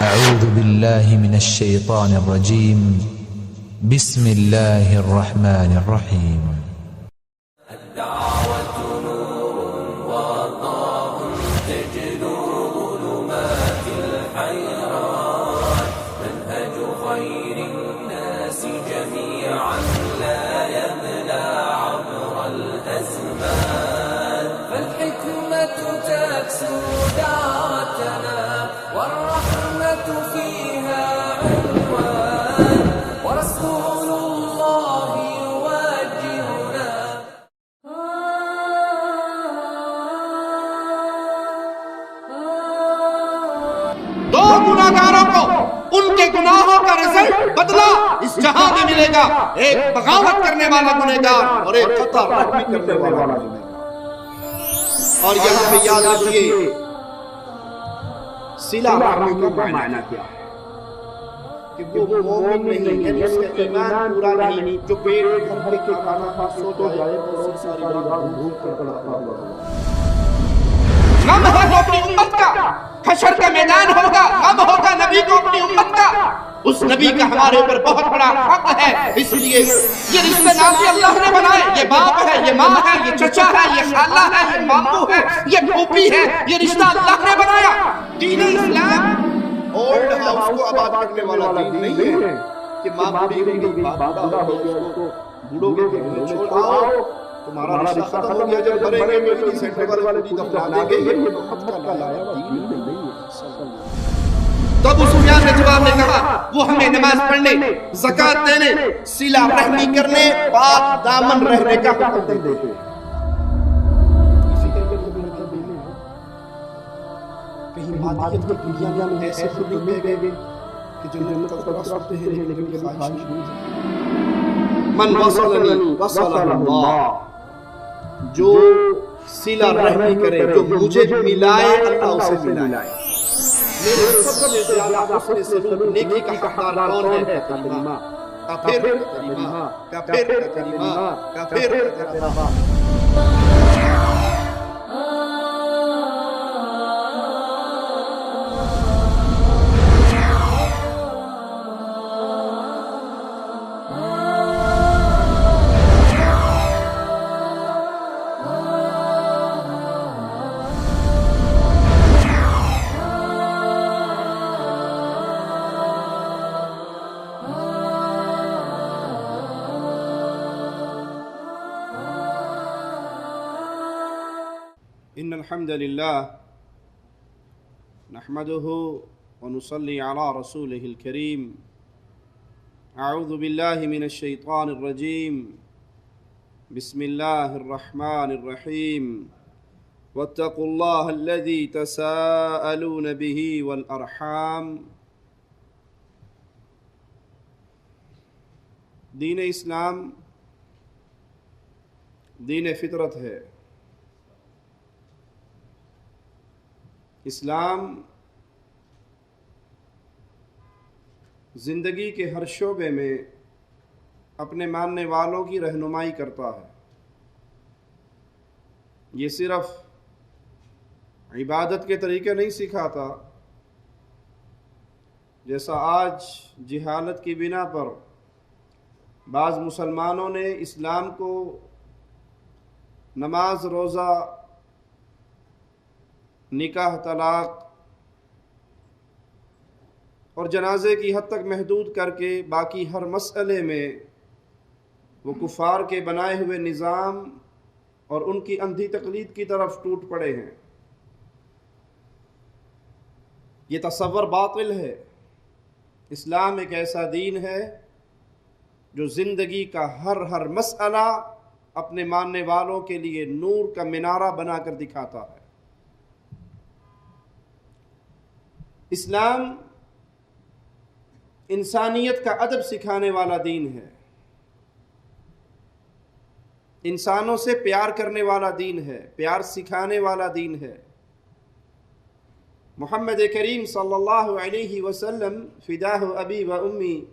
أعوذ بالله من الشيطان الرجيم. بسم الله الرحمن الرحيم. الدعوة نور وضاء تجلو ظلمات الحيران، منهج خير الناس جميعا لا يبلى عبر الأزمان، فالحكمة تكسو دعوتنا والرحمة فيها عنوان، ورسول الله يوجهنا. دو گناہگاروں کو ان کے گناہوں کا رزلٹ بدلہ اس جہاں میں ملے گا، ایک بغاوت کرنے والا گنہگار اور ایک قطع رحمی کرنے والا گنہگار۔ اور یہاں پہ یاد رکھیے صلہ رحمی کا معنی کیا ہے کہ وہ مومن نہیں ہے جس کا ایمان پورا نہیں، جو پیٹ بھر کے کھانا کھا سو جائے اور ساری رات بھوک کر تڑپتا ہوا۔ غم ہے وہ اپنی امت کا، حشر کا میدان ہوگا، غم ہوگا نبی کو اپنی امت کا، اس نبی کا ہمارے اوپر بہت بڑا حق ہے۔ اس لیے یہ رشتے ناطے اللہ نے بنائے، یہ باپ ہے، یہ ماں ہے، یہ چچا ہے، یہ خالہ ہے، یہ ماموں ہے، یہ پھوپھی ہے، یہ رشتہ اللہ نے بنایا۔ دین اسلام اولڈ ہاؤس کو آباد کرنے والا دین نہیں ہے کہ ماں بوڑھی ہو گئی، باپ بوڑھا ہو گیا، اس کو بوڑھوں کے گھر میں چھوڑ آؤ، تمہارا رشتہ ختم ہو گیا، جب مریں گے میڈیکل سینٹر والے خود ہی دفنا دیں گے۔ یہ محمد کا لایا دین نہیں ہے۔ تو ابو سفیان نے جواب میں کہا وہ ہمیں نماز پڑھنے، زکوٰۃ دینے، صلہ رحمی کرنے، پاک دامن رہنے کا حکم دیتے ہیں۔ کہیں مادیت کی دنیا میں ایسے خود نہیں گئے کہ جنت کا تبصرہ رکھتے ہیں لیکن خواہش نہیں ہے۔ من وصلنی وصل اللہ، جو صلہ رحمی کرے، جو مجھے ملائے اللہ اسے ملائے۔ میرے سب سے زیادہ حسن سلوک نیکی کا حقدار کون ہے؟ کلمہ، کافر کلمہ، کافر کلمہ، کافر کلمہ۔ إن الحمد لله نحمده ونصلي على رسوله الكريم. أعوذ بالله من الشيطان الرجيم. بسم الله الرحمن الرحيم. واتقوا الله الذي تساءلون به والأرحام. دین اسلام دین فطرت ہے۔ اسلام زندگی کے ہر شعبے میں اپنے ماننے والوں کی رہنمائی کرتا ہے۔ یہ صرف عبادت کے طریقے نہیں سکھاتا، جیسا آج جہالت کی بنا پر بعض مسلمانوں نے اسلام کو نماز، روزہ، نکاح، طلاق اور جنازے کی حد تک محدود کر کے باقی ہر مسئلے میں وہ کفار کے بنائے ہوئے نظام اور ان کی اندھی تقلید کی طرف ٹوٹ پڑے ہیں۔ یہ تصور باطل ہے۔ اسلام ایک ایسا دین ہے جو زندگی کا ہر مسئلہ اپنے ماننے والوں کے لیے نور کا مینارہ بنا کر دکھاتا ہے۔ اسلام انسانیت کا ادب سکھانے والا دین ہے، انسانوں سے پیار کرنے والا دین ہے، پیار سکھانے والا دین ہے۔ محمد کریم صلی اللہ علیہ وسلم فداہ ابی و امی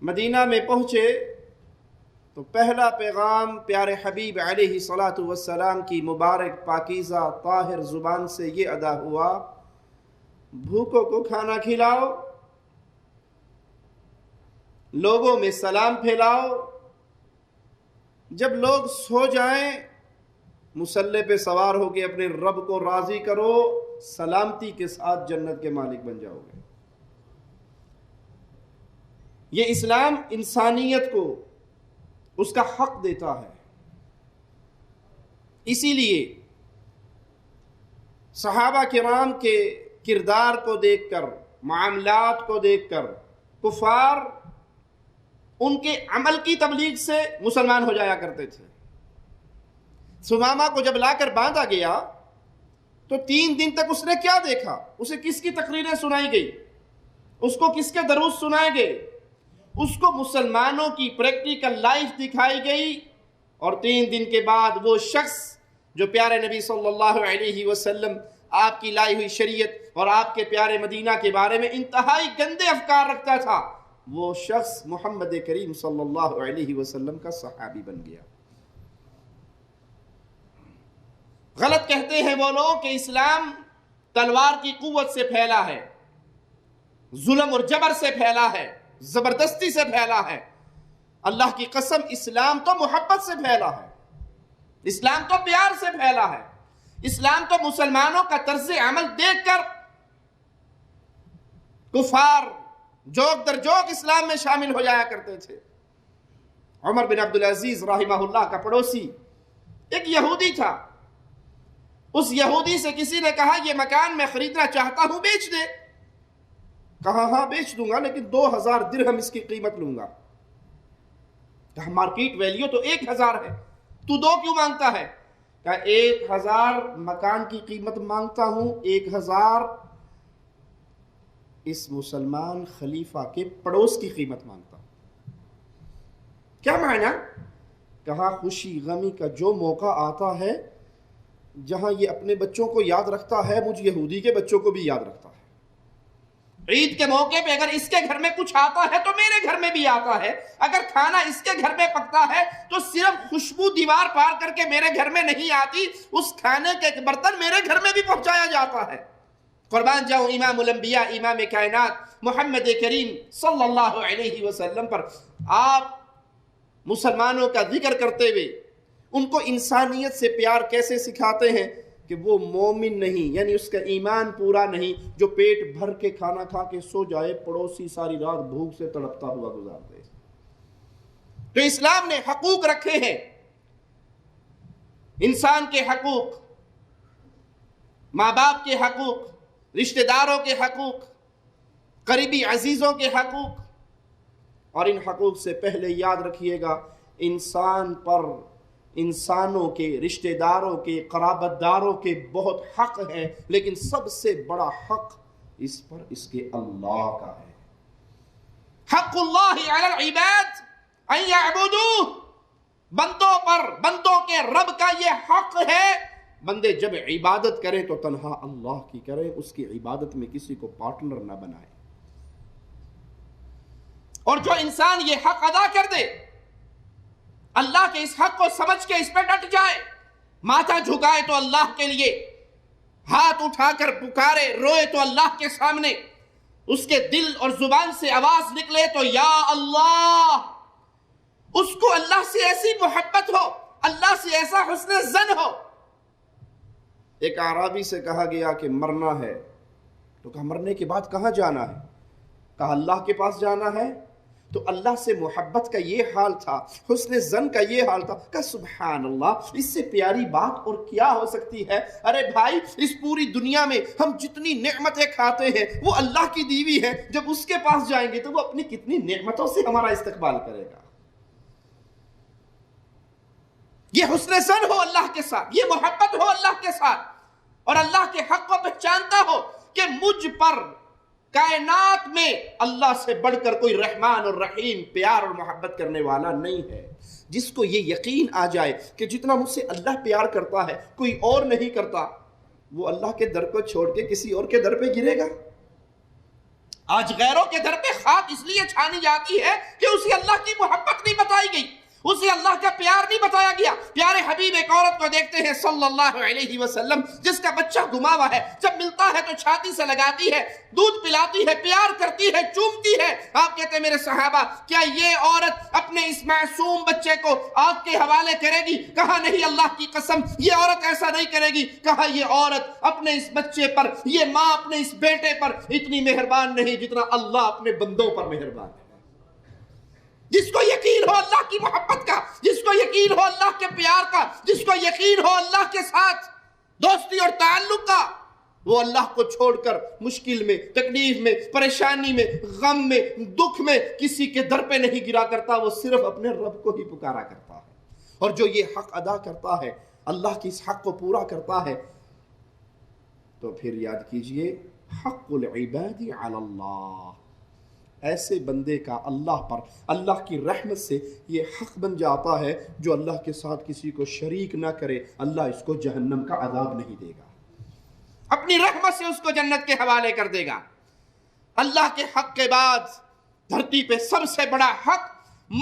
مدینہ میں پہنچے تو پہلا پیغام پیارے حبیب علیہ الصلاۃ والسلام کی مبارک پاکیزہ طاہر زبان سے یہ ادا ہوا بھوکوں کو کھانا کھلاؤ، لوگوں میں سلام پھیلاؤ، جب لوگ سو جائیں مصلی پہ سوار ہو کے اپنے رب کو راضی کرو، سلامتی کے ساتھ جنت کے مالک بن جاؤ گے۔ یہ اسلام انسانیت کو اس کا حق دیتا ہے۔ اسی لیے صحابہ کرام کے کردار کو دیکھ کر، معاملات کو دیکھ کر کفار ان کے عمل کی تبلیغ سے مسلمان ہو جایا کرتے تھے۔ ثمامہ کو جب لا کر باندھا گیا تو 3 دن تک اس نے کیا دیکھا؟ اسے کس کی تقریریں سنائی گئی؟ اس کو کس کے دروس سنائے گئے؟ اس کو مسلمانوں کی پریکٹیکل لائف دکھائی گئی، اور 3 دن کے بعد وہ شخص جو پیارے نبی صلی اللہ علیہ وسلم، آپ کی لائی ہوئی شریعت اور آپ کے پیارے مدینہ کے بارے میں انتہائی گندے افکار رکھتا تھا، وہ شخص محمد کریم صلی اللہ علیہ وسلم کا صحابی بن گیا۔ غلط کہتے ہیں وہ لوگ کہ اسلام تلوار کی قوت سے پھیلا ہے، ظلم اور جبر سے پھیلا ہے، زبردستی سے پھیلا ہے۔ اللہ کی قسم، اسلام تو محبت سے پھیلا ہے، اسلام تو پیار سے پھیلا ہے، اسلام تو مسلمانوں کا طرز عمل دیکھ کر کفار جوک در جوک اسلام میں شامل ہو جایا کرتے تھے۔ عمر بن عبدالعزیز رحمہ اللہ کا پڑوسی ایک یہودی تھا۔ اس یہودی سے کسی نے کہا یہ مکان میں خریدنا چاہتا ہوں، بیچ دے۔ کہا ہاں بیچ دوں گا، لیکن 2000 درہم اس کی قیمت لوں گا۔ کہا مارکیٹ ویلیو تو 1000 ہے، تو 2 کیوں مانگتا ہے؟ کہا 1000 مکان کی قیمت مانگتا ہوں، 1000 اس مسلمان خلیفہ کے پڑوس کی قیمت مانگتا ہوں۔ کیا معنی؟ کہا خوشی غمی کا جو موقع آتا ہے، جہاں یہ اپنے بچوں کو یاد رکھتا ہے، مجھ یہودی کے بچوں کو بھی یاد رکھتا ہے۔ عید کے موقع پہ اگر اس کے گھر میں کچھ آتا ہے تو میرے گھر میں بھی آتا ہے، اگر کھانا اس کے گھر میں پکتا ہے تو صرف خوشبو دیوار پار کر کے میرے گھر میں نہیں آتی، اس کھانے کے برتن میرے گھر میں بھی پہنچایا جاتا ہے۔ قربان جاؤں امام الانبیاء، امام کائنات محمد کریم صلی اللہ علیہ وسلم پر۔ آپ مسلمانوں کا ذکر کرتے ہوئے ان کو انسانیت سے پیار کیسے سکھاتے ہیں کہ وہ مومن نہیں، یعنی اس کا ایمان پورا نہیں، جو پیٹ بھر کے کھانا کھا کے سو جائے، پڑوسی ساری رات بھوک سے تڑپتا ہوا گزار دے۔ تو اسلام نے حقوق رکھے ہیں، انسان کے حقوق، ماں باپ کے حقوق، رشتہ داروں کے حقوق، قریبی عزیزوں کے حقوق، اور ان حقوق سے پہلے یاد رکھیے گا انسان پر، انسانوں کے، رشتہ داروں کے، قرابت داروں کے بہت حق ہیں، لیکن سب سے بڑا حق اس پر اس کے اللہ کا ہے۔ حق اللہ علی العباد ان یعبدوہ، بندوں پر، بندوں کے رب کا یہ حق ہے، بندے جب عبادت کریں تو تنہا اللہ کی کریں، اس کی عبادت میں کسی کو پارٹنر نہ بنائیں۔ اور جو انسان یہ حق ادا کر دے، اللہ کے اس حق کو سمجھ کے اس پہ ڈٹ جائے، ماتھا جھکائے تو اللہ کے لیے، ہاتھ اٹھا کر پکارے، روئے تو اللہ کے سامنے، اس کے دل اور زبان سے آواز نکلے تو یا اللہ، اس کو اللہ سے ایسی محبت ہو، اللہ سے ایسا حسن ظن ہو۔ ایک اعرابی سے کہا گیا کہ مرنا ہے، تو کہا مرنے کے بعد کہاں جانا ہے؟ کہا اللہ کے پاس جانا ہے۔ تو اللہ سے محبت کا یہ حال تھا، حسن ظن کا یہ حال تھا کہ سبحان اللہ، اس سے پیاری بات اور کیا ہو سکتی ہے؟ ارے بھائی، اس پوری دنیا میں ہم جتنی نعمتیں کھاتے ہیں وہ اللہ کی دی ہوئی ہیں، جب اس کے پاس جائیں گے تو وہ اپنی کتنی نعمتوں سے ہمارا استقبال کرے گا۔ یہ حسن ظن ہو اللہ کے ساتھ، یہ محبت ہو اللہ کے ساتھ، اور اللہ کے حق کو پہچانتا ہو کہ مجھ پر کائنات میں اللہ سے بڑھ کر کوئی رحمان اور رحیم، پیار اور محبت کرنے والا نہیں ہے۔ جس کو یہ یقین آ جائے کہ جتنا مجھ سے اللہ پیار کرتا ہے کوئی اور نہیں کرتا، وہ اللہ کے در کو چھوڑ کے کسی اور کے در پہ گرے گا۔ آج غیروں کے در پہ خاک اس لیے چھانی جاتی ہے کہ اسے اللہ کی محبت نہیں بتائی گئی، اسے اللہ کا پیار نہیں بتایا گیا۔ پیارے حبیب ایک عورت کو دیکھتے ہیں صلی اللہ علیہ وسلم جس کا بچہ گما ہوا ہے، جب ملتا ہے تو چھاتی سے لگاتی ہے، دودھ پلاتی ہے، پیار کرتی ہے، چومتی ہے۔ آپ کہتے ہیں میرے صحابہ کیا یہ عورت اپنے اس معصوم بچے کو آگ کے حوالے کرے گی؟ کہا نہیں اللہ کی قسم یہ عورت ایسا نہیں کرے گی۔ کہا یہ عورت اپنے اس بچے پر، یہ ماں اپنے اس بیٹے پر اتنی مہربان نہیں جتنا اللہ اپنے بندوں پر مہربان ہے۔ جس کو یقین ہو اللہ کی محبت کا، جس کو یقین ہو اللہ کے پیار کا، جس کو یقین ہو اللہ کے ساتھ دوستی اور تعلق کا، وہ اللہ کو چھوڑ کر مشکل میں، تکلیف میں، پریشانی میں، غم میں، دکھ میں کسی کے در پہ نہیں گرا کرتا، وہ صرف اپنے رب کو ہی پکارا کرتا ہے۔ اور جو یہ حق ادا کرتا ہے، اللہ کی اس حق کو پورا کرتا ہے، تو پھر یاد کیجئے حق العباد علی اللہ، ایسے بندے کا اللہ پر، اللہ کی رحمت سے یہ حق بن جاتا ہے جو اللہ کے ساتھ کسی کو شریک نہ کرے، اللہ اس کو جہنم کا عذاب نہیں دے گا، اپنی رحمت سے اس کو جنت کے حوالے کر دے گا۔ اللہ کے حق کے بعد دھرتی پہ سب سے بڑا حق،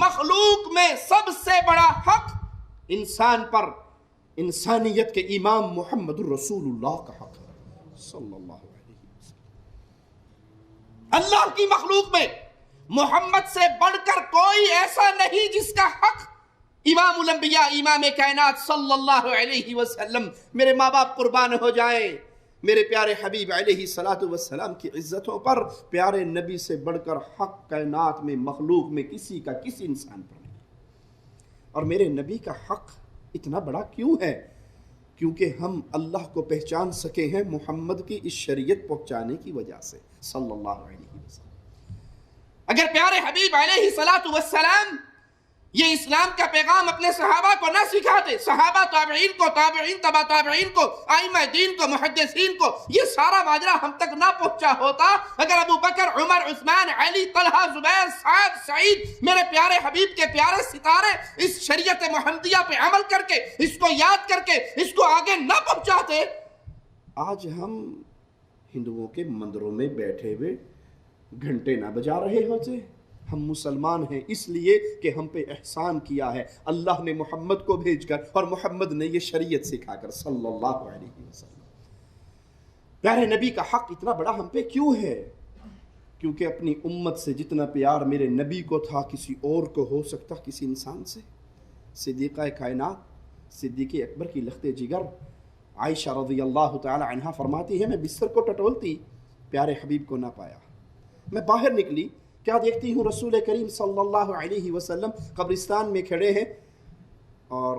مخلوق میں سب سے بڑا حق انسان پر، انسانیت کے امام محمد الرسول اللہ کا حق ہے صلی اللہ علیہ وسلم۔ اللہ کی مخلوق میں محمد سے بڑھ کر کوئی ایسا نہیں جس کا حق امام الانبیاء، امام کائنات صلی اللہ علیہ وسلم، میرے ماں باپ قربان ہو جائیں، میرے پیارے حبیب علیہ السلام کی عزتوں پر، پیارے نبی سے بڑھ کر حق کائنات میں، مخلوق میں کسی کا کسی انسان پر نہیں۔ اور میرے نبی کا حق اتنا بڑا کیوں ہے؟ کیونکہ ہم اللہ کو پہچان سکے ہیں محمد کی اس شریعت پہنچانے کی وجہ سے صلی اللہ علیہ وسلم۔ اگر پیارے حبیب علیہ السلام یہ اسلام کا پیغام اپنے صحابہ کو نہ سکھاتے، صحابہ تابعین کو، تابعین تبع تابعین کو، ائمہ دین کو، محدثین کو، یہ سارا ماجرا ہم تک نہ پہنچا ہوتا، اگر ابو بکر، عمر، عثمان، علی، طلحہ، زبیر، سعد، سعید، میرے پیارے حبیب کے پیارے ستارے اس شریعت محمدیہ پہ عمل کر کے، اس کو یاد کر کے، اس کو آگے نہ پہنچاتے، آج ہم ہندوؤں کے مندروں میں بیٹھے ہوئے گھنٹے نہ بجا رہے ہوتے۔ ہم مسلمان ہیں اس لیے کہ ہم پہ احسان کیا ہے اللہ نے محمد کو بھیج کر، اور محمد نے یہ شریعت سکھا کر صلی اللہ علیہ وسلم۔ پیارے نبی کا حق اتنا بڑا ہم پہ کیوں ہے؟ کیونکہ اپنی امت سے جتنا پیار میرے نبی کو تھا کسی اور کو ہو سکتا کسی انسان سے؟ صدیقہ کائنات، صدیق اکبر کی لخت جگر عائشہ رضی اللہ تعالی عنہا فرماتی ہے میں بستر کو ٹٹولتی، پیارے حبیب کو نہ پایا، میں باہر نکلی، کیا دیکھتی ہوں رسول کریم صلی اللہ علیہ وسلم قبرستان میں کھڑے ہیں اور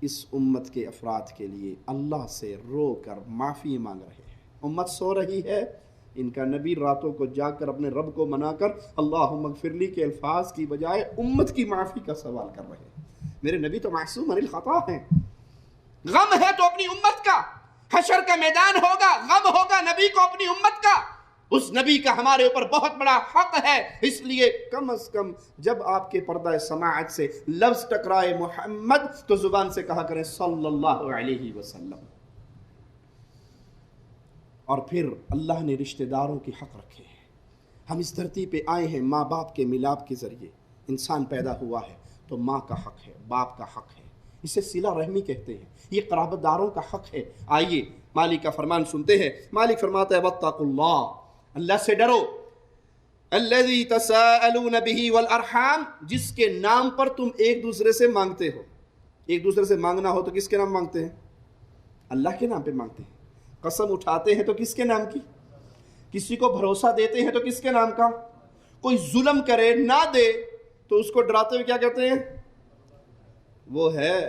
اس امت کے افراد کے لیے اللہ سے رو کر معافی مانگ رہے ہیں۔ امت سو رہی ہے، ان کا نبی راتوں کو جا کر اپنے رب کو منا کر اللہم اغفر لی کے الفاظ کی بجائے امت کی معافی کا سوال کر رہے ہیں۔ میرے نبی تو معصوم عن الخطا ہیں۔ غم ہے تو اپنی امت کا، حشر کا میدان ہوگا، غم ہوگا نبی کو اپنی امت کا، اس نبی کا ہمارے اوپر بہت بڑا حق ہے۔ اس لیے کم از کم جب آپ کے پردہ سماعت سے لفظ ٹکرائے محمد تو زبان سے کہا کریں صلی اللہ علیہ وسلم۔ اور پھر اللہ نے رشتہ داروں کی حق رکھے ہیں۔ ہم اس دھرتی پہ آئے ہیں ماں باپ کے ملاپ کے ذریعے، انسان پیدا ہوا ہے تو ماں کا حق ہے، باپ کا حق ہے، اسے صلہ رحمی کہتے ہیں، یہ قرابت داروں کا حق ہے۔ آئیے مالک کا فرمان سنتے ہیں۔ مالک فرماتا ہے واتقوا اللہ، اللہ سے ڈرو، الذی تساءلون بہ والارحام، جس کے نام پر تم ایک دوسرے سے مانگتے ہو۔ ایک دوسرے سے مانگنا ہو تو کس کے نام مانگتے ہیں؟ اللہ کے نام پہ مانگتے ہیں۔ قسم اٹھاتے ہیں تو کس کے نام کی؟ کسی کو بھروسہ دیتے ہیں تو کس کے نام کا؟ کوئی ظلم کرے نہ دے تو اس کو ڈراتے ہوئے کیا کہتے ہیں؟ وہ ہے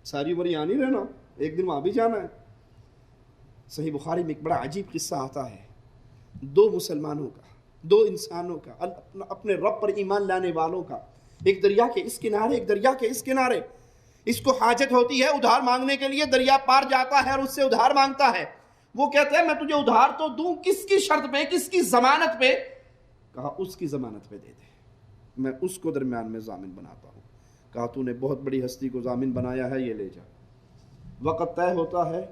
ساری عمر یہاں نہیں رہنا، ایک دن وہاں بھی جانا ہے۔ صحیح بخاری میں ایک بڑا عجیب قصہ آتا ہے، دو مسلمانوں کا، دو انسانوں کا، اپنے رب پر ایمان لانے والوں کا، ایک دریا کے اس کنارے، ایک دریا کے اس کنارے۔ اس کو حاجت ہوتی ہے ادھار مانگنے کے لیے، دریا پار جاتا ہے اور اس سے ادھار مانگتا ہے۔ وہ کہتا ہے میں تجھے ادھار تو دوں، کس کی شرط پہ، کس کی ضمانت پہ؟ کہا اس کی ضمانت پہ دے دے، میں اس کو درمیان میں ضامن بناتا ہوں۔ کہا تو نے بہت بڑی ہستی کو ضامن بنایا ہے، یہ لے جا۔ وقت طے ہوتا ہے،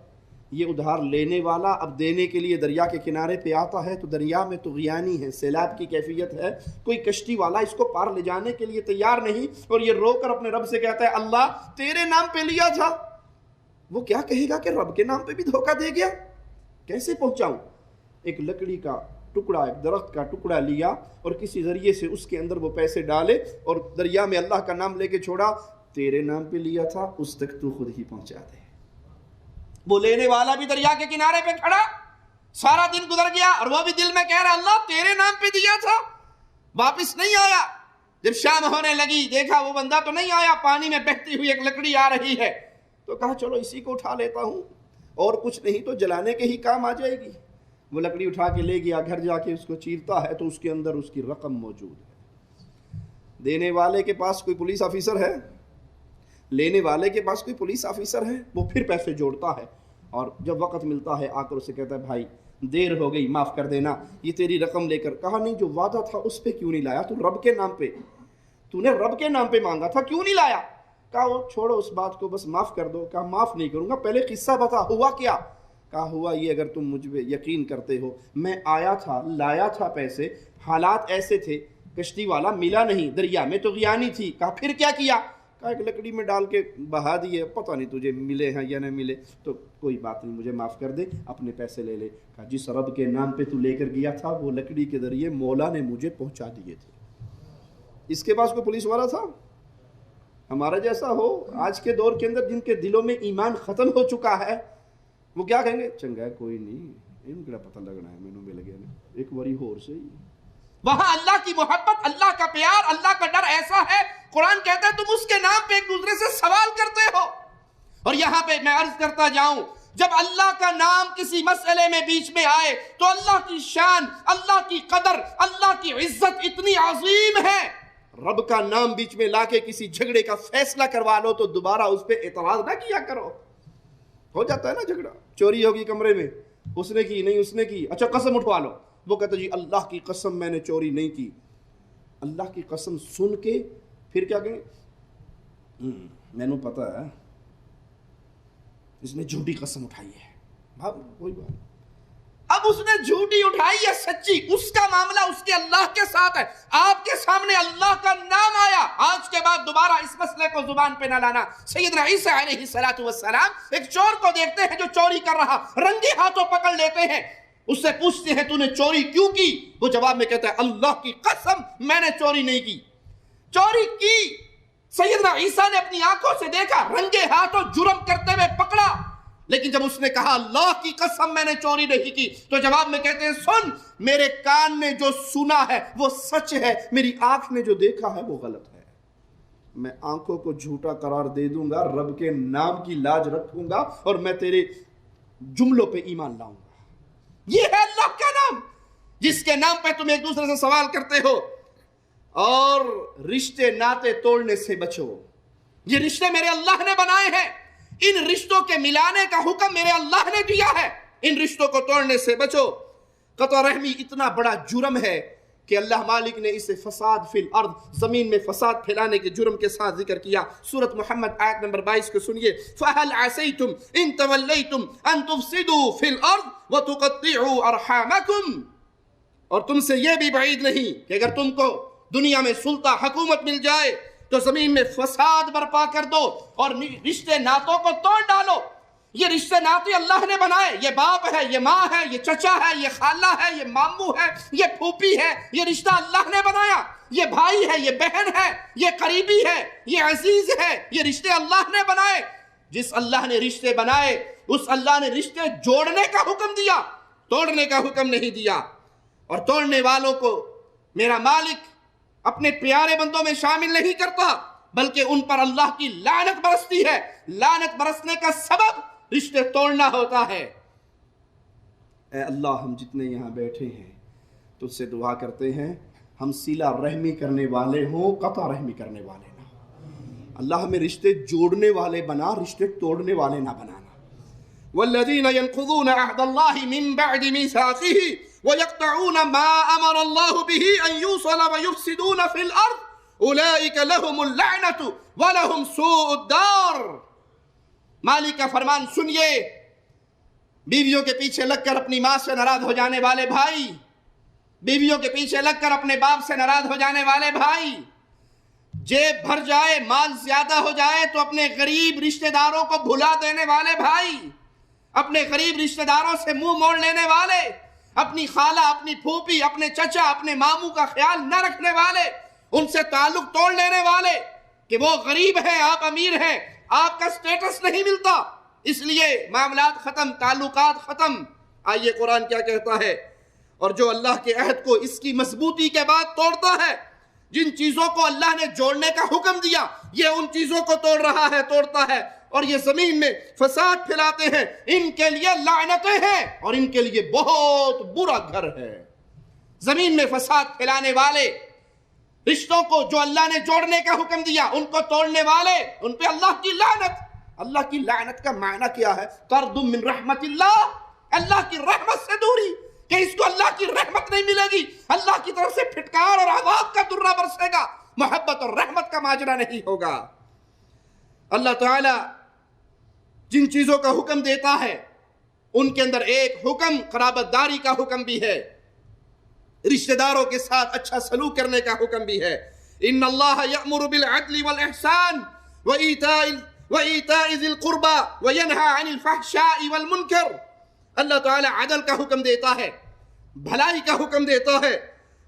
یہ ادھار لینے والا اب دینے کے لیے دریا کے کنارے پہ آتا ہے تو دریا میں طغیانی ہے، سیلاب کی کیفیت ہے، کوئی کشتی والا اس کو پار لے جانے کے لیے تیار نہیں، اور یہ رو کر اپنے رب سے کہتا ہے اللہ تیرے نام پہ لیا تھا۔ وہ کیا کہے گا کہ رب کے نام پہ بھی دھوکہ دے گیا، کیسے پہنچاؤں؟ ایک لکڑی کا ٹکڑا، ایک درخت کا ٹکڑا لیا اور کسی ذریعے سے اس کے اندر وہ پیسے ڈالے اور دریا میں اللہ کا نام لے کے چھوڑا، تیرے نام پہ لیا تھا، اس تک تو خود ہی پہنچا دے۔ وہ لینے والا بھی دریا کے کنارے پہ کھڑا، سارا دن گزر گیا اور وہ بھی دل میں کہہ رہا اللہ تیرے نام پہ دیا تھا، واپس نہیں آیا۔ جب شام ہونے لگی دیکھا وہ بندہ تو نہیں آیا، پانی میں بہتی ہوئی ایک لکڑی آ رہی ہے، تو کہا چلو اسی کو اٹھا لیتا ہوں، اور کچھ نہیں تو جلانے کے ہی کام آ جائے گی۔ وہ لکڑی اٹھا کے لے گیا، گھر جا کے اس کو چیرتا ہے تو اس کے اندر اس کی رقم موجود ہے۔ دینے والے کے پاس کوئی پولیس آفیسر ہے، لینے والے کے پاس کوئی پولیس آفیسر ہے، وہ پھر پیسے جوڑتا ہے اور جب وقت ملتا ہے آ کر اسے کہتا ہے بھائی دیر ہو گئی معاف کر دینا، یہ تیری رقم لے کر۔ کہا نہیں جو وعدہ تھا اس پہ کیوں نہیں لایا، تو رب کے نام پہ، تو نے رب کے نام پہ مانگا تھا کیوں نہیں لایا؟ کہا وہ چھوڑو اس بات کو، بس معاف کر دو۔ کہا معاف نہیں کروں گا، پہلے قصہ بتا ہوا کیا؟ کہا ہوا یہ اگر تم مجھ پہ یقین کرتے ہو، میں آیا تھا لایا تھا پیسے، حالات ایسے تھے کشتی والا ملا نہیں، دریا میں طغیانی تھی۔ کہا پھر کیا کیا؟ کہا ایک لکڑی میں ڈال کے بہا دیے، پتہ نہیں تجھے ملے ہیں یا نہ ملے، تو کوئی بات نہیں مجھے معاف کر دے، اپنے پیسے لے لے۔ کہا جس رب کے نام پہ تو لے کر گیا تھا وہ لکڑی کے ذریعے مولا نے مجھے پہنچا دیے تھے۔ اس کے پاس کوئی پولیس والا تھا؟ ہمارا جیسا ہو آج کے دور کے اندر جن کے دلوں میں ایمان ختم ہو چکا ہے، وہ کیا کہیں گے؟ چنگا ہے کوئی نہیں، ان کا پتہ لگنا ہے مینوں مل گیا نا ایک باری اور سے ہی۔ وہاں اللہ کی محبت، اللہ کا پیار، اللہ کا ڈر ایسا ہے، قرآن کہتا ہے تم اس کے نام پہ ایک دوسرے سے سوال کرتے ہو۔ اور یہاں پہ میں عرض کرتا جاؤں، جب اللہ کا نام کسی مسئلے میں بیچ میں آئے تو اللہ کی شان، اللہ کی قدر، اللہ کی عزت اتنی عظیم ہے، رب کا نام بیچ میں لا کے کسی جھگڑے کا فیصلہ کروا لو تو دوبارہ اس پہ اعتراض نہ کیا کرو۔ ہو جاتا ہے نا جھگڑا، چوری ہوگی کمرے میں، اس نے کی نہیں اس نے کی، اچھا قسم اٹھوا لو، وہ کہتا جی اللہ کی قسم میں نے چوری نہیں کی۔ اللہ کی قسم سن کے پھر کیا کہیں؟ میں نے پتا ہے اس نے جھوٹی قسم اٹھائی ہے، بھائی کوئی بات نہیں۔ اب اس نے جھوٹی اٹھائی ہے سچی، اس کا معاملہ اس کے اللہ کے ساتھ ہے، آپ کے سامنے اللہ کا نام آیا، آج کے بعد دوبارہ اس مسئلے کو زبان پہ نہ لانا۔ سیدنا عیسیٰ علیہ السلام ایک چور کو دیکھتے ہیں جو چوری کر رہا، رنگے ہاتھوں پکڑ لیتے ہیں، اس سے پوچھتے ہیں تو نے چوری کیوں کی؟ وہ جواب میں کہتا ہے اللہ کی قسم میں نے چوری نہیں کی۔ چوری کی، سیدنا عیسیٰ نے اپنی آنکھوں سے دیکھا، رنگے ہاتھوں جرم کرتے ہوئے پکڑا، لیکن جب اس نے کہا اللہ کی قسم میں نے چوری نہیں کی تو جواب میں کہتے ہیں سن، میرے کان نے جو سنا ہے وہ سچ ہے، میری آنکھ نے جو دیکھا ہے وہ غلط ہے۔ میں آنکھوں کو جھوٹا قرار دے دوں گا، رب کے نام کی لاج رکھوں گا اور میں تیرے جملوں پہ ایمان لاؤں گا۔ یہ ہے اللہ کا نام جس کے نام پہ تم ایک دوسرے سے سوال کرتے ہو۔ اور رشتے ناتے توڑنے سے بچو، یہ رشتے میرے اللہ نے بنائے ہیں، ان رشتوں کے ملانے کا حکم میرے اللہ نے دیا ہے، ان رشتوں کو توڑنے سے بچو۔ قطع رحمی اتنا بڑا جرم ہے کہ اللہ مالک نے اسے فساد فی الارض، زمین میں فساد پھیلانے کے جرم کے ساتھ ذکر کیا۔ سورۃ محمد آیت نمبر 22 کو سنیے، فَهَلْ عَسَيْتُمْ إِن تَوَلَّيْتُمْ أَن تُفْسِدُوا فِي الْأَرْضِ وَتُقَطِّعُوا أَرْحَامَكُمْ، اور تم سے یہ بھی بعید نہیں کہ اگر تم کو دنیا میں سلطہ حکومت مل جائے تو زمین میں فساد برپا کر دو اور رشتے ناتوں کو توڑ ڈالو۔ یہ رشتے ناتے اللہ نے بنائے، یہ باپ ہے، یہ ماں ہے، یہ چچا ہے، یہ خالہ ہے، یہ ماموں ہے، یہ پھوپھی ہے، یہ رشتہ اللہ نے بنایا، یہ بھائی ہے، یہ بہن ہے، یہ قریبی ہے، یہ عزیز ہے، یہ رشتے اللہ نے بنائے۔ جس اللہ نے رشتے بنائے اس اللہ نے رشتے جوڑنے کا حکم دیا، توڑنے کا حکم نہیں دیا۔ اور توڑنے والوں کو میرا مالک اپنے پیارے بندوں میں شامل نہیں کرتا، بلکہ ان پر اللہ کی لعنت برستی ہے۔ لعنت برسنے کا سبب رشتے توڑنا ہوتا ہے۔ اے اللہ ہم جتنے یہاں بیٹھے ہیں تجھ سے دعا کرتے ہیں ہم صلہ رحمی کرنے والے ہوں، قطع رحمی کرنے والے نہ ہوں۔ اللہ ہمیں رشتے جوڑنے والے بنا، رشتے توڑنے والے نہ بنانا۔ والذین ينقضون عہد اللہ من بعد میثاقہ وَيَقْطَعُونَ مَا أَمَرَ اللَّهُ بِهِ أَن يُوصَلَ وَيُفْسِدُونَ فِي الْأَرْضِ أُولَئِكَ لَهُمُ اللَّعْنَةُ وَلَهُمْ سُوءُ الدَّارِ۔ مالک کا فرمان سنیے، بیویوں کے پیچھے لگ کر اپنی ماں سے ناراض ہو جانے والے بھائی، بیویوں کے پیچھے لگ کر اپنے باپ سے ناراض ہو جانے والے بھائی، جیب بھر جائے، مال زیادہ ہو جائے تو اپنے غریب رشتہ داروں کو بھلا دینے والے بھائی، اپنے غریب رشتہ داروں سے منہ موڑ لینے والے، اپنی خالہ، اپنی پھوپھی، اپنے چچا، اپنے ماموں کا خیال نہ رکھنے والے، ان سے تعلق توڑ لینے والے کہ وہ غریب ہیں، آپ امیر ہیں، آپ کا سٹیٹس نہیں ملتا، اس لیے معاملات ختم، تعلقات ختم۔ آئیے قرآن کیا کہتا ہے، اور جو اللہ کے عہد کو اس کی مضبوطی کے بعد توڑتا ہے، جن چیزوں کو اللہ نے جوڑنے کا حکم دیا یہ ان چیزوں کو توڑ رہا ہے، توڑتا ہے، اور یہ زمین میں فساد پھیلاتے ہیں، ان کے لیے لعنتیں ہیں اور ان کے لیے بہت برا گھر ہے۔ زمین میں فساد پھیلانے والے، رشتوں کو جو اللہ نے جوڑنے کا حکم دیا ان کو توڑنے والے، ان پہ اللہ کی لعنت۔ اللہ کی لعنت کا معنی کیا ہے؟ طرد من رحمت اللہ، اللہ کی رحمت سے دوری، کہ اس کو اللہ کی رحمت نہیں ملے گی، اللہ کی طرف سے پھٹکار اور عذاب کا درہ برسے گا، محبت اور رحمت کا ماجرا نہیں ہوگا۔ اللہ تعالی جن چیزوں کا حکم دیتا ہے ان کے اندر ایک حکم قرابت داری کا حکم بھی ہے، رشتہ داروں کے ساتھ اچھا سلوک کرنے کا حکم بھی ہے۔ ان اللہ یأمر بالعدل والإحسان وإیتاء ذی القربى وینہی عن الفحشاء والمنکر۔ اللہ تعالی عدل کا حکم دیتا ہے، بھلائی کا حکم دیتا ہے،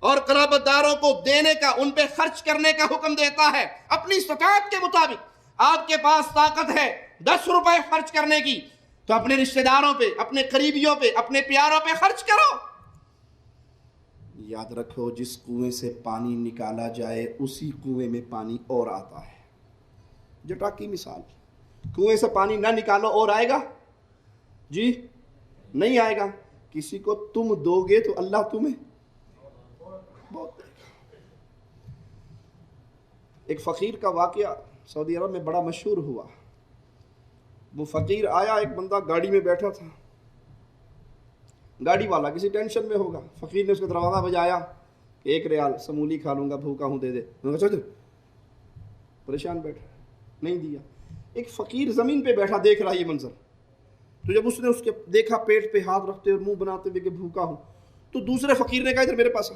اور قرابت داروں کو دینے کا، ان پہ خرچ کرنے کا حکم دیتا ہے اپنی استطاعت کے مطابق۔ آپ کے پاس طاقت ہے 10 روپے خرچ کرنے کی تو اپنے رشتہ داروں پہ، اپنے قریبیوں پہ، اپنے پیاروں پہ خرچ کرو۔ یاد رکھو جس کنویں سے پانی نکالا جائے اسی کنویں میں پانی اور آتا ہے۔ جٹا کی مثال، کنویں سے پانی نہ نکالو اور آئے گا؟ جی نہیں آئے گا۔ کسی کو تم دو گے تو اللہ تمہیں بہت دے گا۔ ایک فقیر کا واقعہ سعودی عرب میں بڑا مشہور ہوا۔ وہ فقیر آیا، ایک بندہ گاڑی میں بیٹھا تھا، گاڑی والا کسی ٹینشن میں ہوگا، فقیر نے اس کا دروازہ بجایا کہ 1 ریال سمولی کھا لوں گا، بھوکا ہوں، دے دے۔ پریشان بیٹھا، نہیں دیا۔ ایک فقیر زمین پہ بیٹھا دیکھ رہا یہ منظر، تو جب اس نے اس کے دیکھا پیٹ پہ ہاتھ رکھتے اور منہ بناتے ہوئے کہ بھوکا ہوں، تو دوسرے فقیر نے کہا ادھر میرے پاس آ،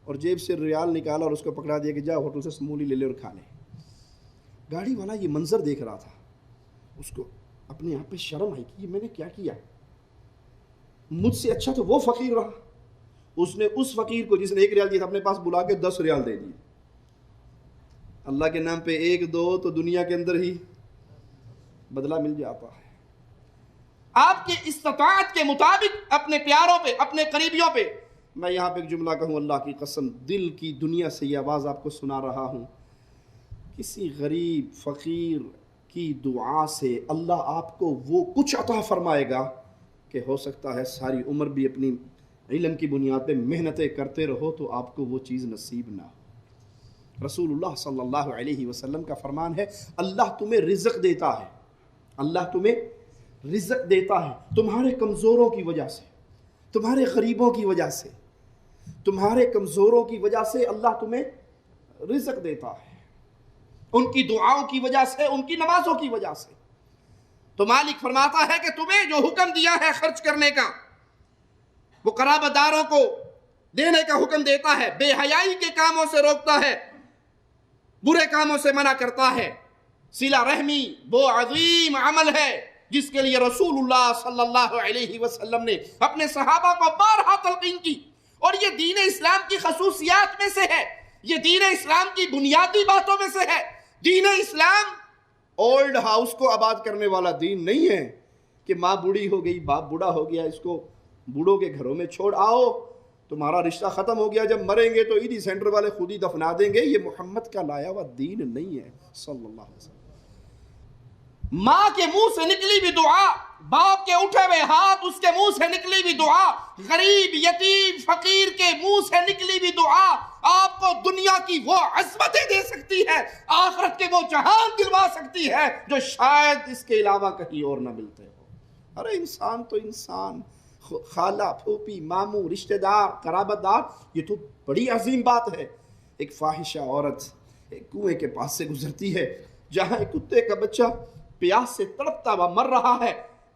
اور جیب سے ریال نکالا اور اس کو پکڑا دیا کہ جا ہوٹل سے سمولی لے لے اور کھا لے۔ گاڑی والا یہ منظر دیکھ رہا تھا، اس کو اپنے آپ پہ شرم آئی کہ یہ میں نے کیا کیا، مجھ سے اچھا تو وہ فقیر رہا۔ اس نے اس فقیر کو جس نے 1 ریال دیا تھا اپنے پاس بلا کے 10 ریال دے دی۔ اللہ کے نام پہ 1 2 تو دنیا کے اندر ہی بدلہ مل جاتا ہے۔ آپ کی استطاعت کے مطابق اپنے پیاروں پہ، اپنے قریبیوں پہ۔ میں یہاں پہ ایک جملہ کہوں، اللہ کی قسم دل کی دنیا سے یہ آواز آپ کو سنا رہا ہوں، کسی غریب فقیر کی دعا سے اللہ آپ کو وہ کچھ عطا فرمائے گا کہ ہو سکتا ہے ساری عمر بھی اپنی علم کی بنیاد پہ محنتیں کرتے رہو تو آپ کو وہ چیز نصیب نہ ہو۔ رسول اللہ صلی اللہ علیہ وسلم کا فرمان ہے، اللہ تمہیں رزق دیتا ہے، اللہ تمہیں رزق دیتا ہے تمہارے کمزوروں کی وجہ سے، تمہارے غریبوں کی وجہ سے، تمہارے کمزوروں کی وجہ سے اللہ تمہیں رزق دیتا ہے، ان کی دعاؤں کی وجہ سے، ان کی نمازوں کی وجہ سے۔ تو مالک فرماتا ہے کہ تمہیں جو حکم دیا ہے خرچ کرنے کا، وہ قرابت داروں کو دینے کا حکم دیتا ہے، بے حیائی کے کاموں سے روکتا ہے، برے کاموں سے منع کرتا ہے۔ صلہ رحمی وہ عظیم عمل ہے جس کے لیے رسول اللہ صلی اللہ علیہ وسلم نے اپنے صحابہ کو بارہا تلقین کی، اور یہ دین اسلام کی خصوصیات میں سے ہے، یہ دین اسلام کی بنیادی باتوں میں سے ہے۔ دین اسلام اولڈ ہاؤس کو آباد کرنے والا دین نہیں ہے کہ ماں بوڑھی ہو گئی، باپ بوڑھا ہو گیا، اس کو بوڑھوں کے گھروں میں چھوڑ آؤ، تمہارا رشتہ ختم ہو گیا، جب مریں گے تو ایڈی سینٹر والے خود ہی دفنا دیں گے۔ یہ محمد کا لایا ہوا دین نہیں ہے صلی اللہ علیہ وسلم۔ ماں کے منہ سے نکلی بھی دعا، باپ کے اٹھے ہوئے ہاتھ، اس کے منہ سے نکلی بھی دعا، غریب یتیم فقیر کے منہ سے نکلی بھی دعا آپ کو دنیا کی وہ عظمتیں دے سکتی ہے، آخرت کے وہ جہان دلوا سکتی ہے جو شاید اس کے علاوہ کہیں اور نہ ملتے ہو۔ ارے انسان تو انسان، خالہ، پھوپھی، ماموں، رشتہ دار، قرابت دار، یہ تو بڑی عظیم بات ہے۔ ایک فاحشہ عورت ایک کنویں کے پاس سے گزرتی ہے جہاں ایک کتے کا بچہ پیاس سے تڑپتا ہوا مر رہا ہے،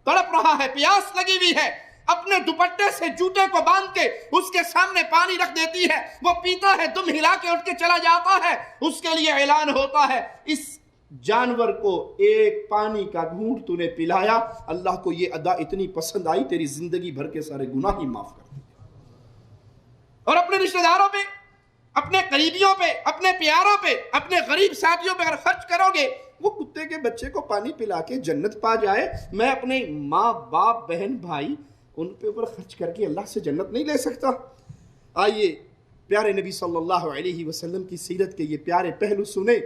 تڑپ رہا ہے، پیاس لگی ہوئی ہے، اپنے دوپٹے سے جوتے کو باندھ کے اس کے سامنے پانی رکھ دیتی ہے، وہ پیتا ہے، دم ہلا کے اٹھ کے چلا جاتا ہے، اس کے لیے اعلان ہوتا ہے اس جانور کو ایک پانی کا گھونٹ تو نے پلایا، اللہ کو یہ ادا اتنی پسند آئی، تیری زندگی بھر کے سارے گناہ ہی معاف کر دیے۔ اور اپنے رشتہ داروں پہ، اپنے قریبیوں پہ، اپنے پیاروں پہ، اپنے غریب ساتھیوں پہ اگر خرچ کرو گے، وہ کتے کے بچے کو پانی پلا کے جنت پا جائے، میں اپنے ماں باپ بہن بھائی ان پہ اوپر خرچ کر کے اللہ سے جنت نہیں لے سکتا؟ آئیے پیارے نبی صلی اللہ علیہ وسلم کی سیرت کے یہ پیارے پہلو سنیں،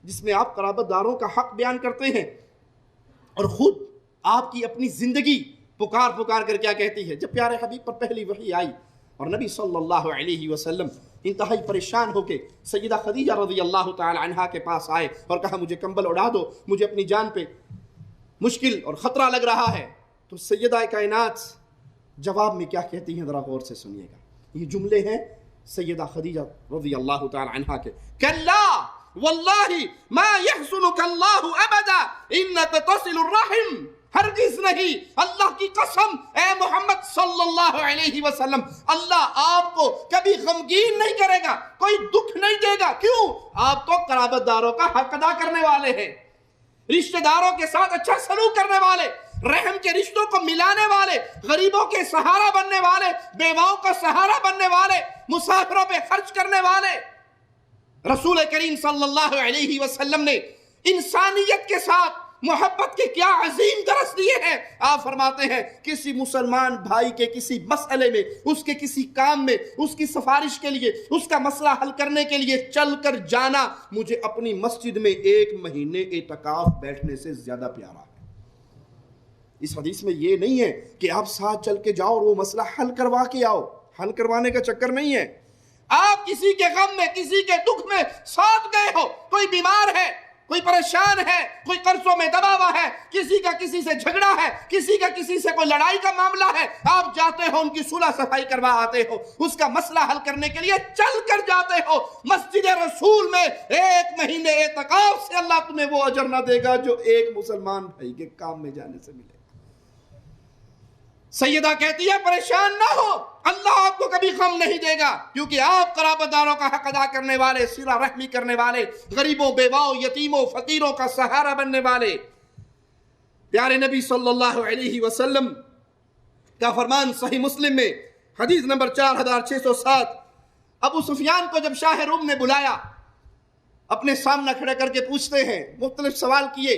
جس میں آپ قرابت داروں کا حق بیان کرتے ہیں اور خود آپ کی اپنی زندگی پکار کر کیا کہتی ہے۔ جب پیارے حبیب پر پہلی وحی آئی اور نبی صلی اللہ علیہ وسلم انتہائی پریشان ہو کے سیدہ خدیجہ رضی اللہ تعالی عنہا کے پاس آئے اور کہا مجھے کمبل اڑا دو، مجھے اپنی جان پہ مشکل اور خطرہ لگ رہا ہے، تو سیدہ کائنات جواب میں کیا کہتی ہیں ذرا غور سے سنیے گا۔ یہ جملے ہیں سیدہ خدیجہ رضی اللہ تعالی عنہا کے، کلا واللہ ما یحسنک اللہ ابدا انک تصل الرحم، ہرگز نہیں، اللہ کی قسم اے محمد صلی اللہ علیہ وسلم، اللہ آپ کو کبھی غمگین نہیں کرے گا، کوئی دکھ نہیں دے گا۔ کیوں؟ آپ تو قرابت داروں کا حق ادا کرنے والے ہیں، رشتہ داروں کے ساتھ اچھا سلوک کرنے والے، رحم کے رشتوں کو ملانے والے، غریبوں کے سہارا بننے والے، بیواؤں کا سہارا بننے والے، مسافروں پہ خرچ کرنے والے۔ رسول کریم صلی اللہ علیہ وسلم نے انسانیت کے ساتھ محبت کے کیا عظیم درس دیے ہیں۔ آپ فرماتے ہیں کسی مسلمان بھائی کے کسی مسئلے میں، اس کے کسی کام میں، اس کی سفارش کے لیے، اس کا مسئلہ حل کرنے کے لیے چل کر جانا مجھے اپنی مسجد میں 1 مہینے اعتکاف بیٹھنے سے زیادہ پیارا ہے۔ اس حدیث میں یہ نہیں ہے کہ آپ ساتھ چل کے جاؤ اور وہ مسئلہ حل کروا کے آؤ، حل کروانے کا چکر نہیں ہے۔ آپ کسی کے غم میں، کسی کے دکھ میں ساتھ گئے ہو، کوئی بیمار ہے، کوئی پریشان ہے، کوئی قرضوں میں دبا ہوا ہے، کسی کا کسی سے جھگڑا ہے، کسی کا کسی سے کوئی لڑائی کا معاملہ ہے، آپ جاتے ہو ان کی صلح صفائی کروا آتے ہو، اس کا مسئلہ حل کرنے کے لیے چل کر جاتے ہو۔ مسجد رسول میں 1 مہینے اعتکاف سے اللہ تمہیں وہ اجر نہ دے گا جو ایک مسلمان بھائی کے کام میں جانے سے ملے گا۔ سیدہ کہتی ہے پریشان نہ ہو، اللہ آپ کو کبھی غم نہیں دے گا، کیونکہ آپ قرابت داروں کا حق ادا کرنے والے، صلہ رحمی کرنے والے، غریبوں، بیواؤں، یتیموں، فقیروں کا سہارا بننے والے۔ پیارے نبی صلی اللہ علیہ وسلم کا فرمان صحیح مسلم میں حدیث نمبر 4607، ابو سفیان کو جب شاہ روم نے بلایا، اپنے سامنے کھڑے کر کے پوچھتے ہیں، مختلف سوال کیے،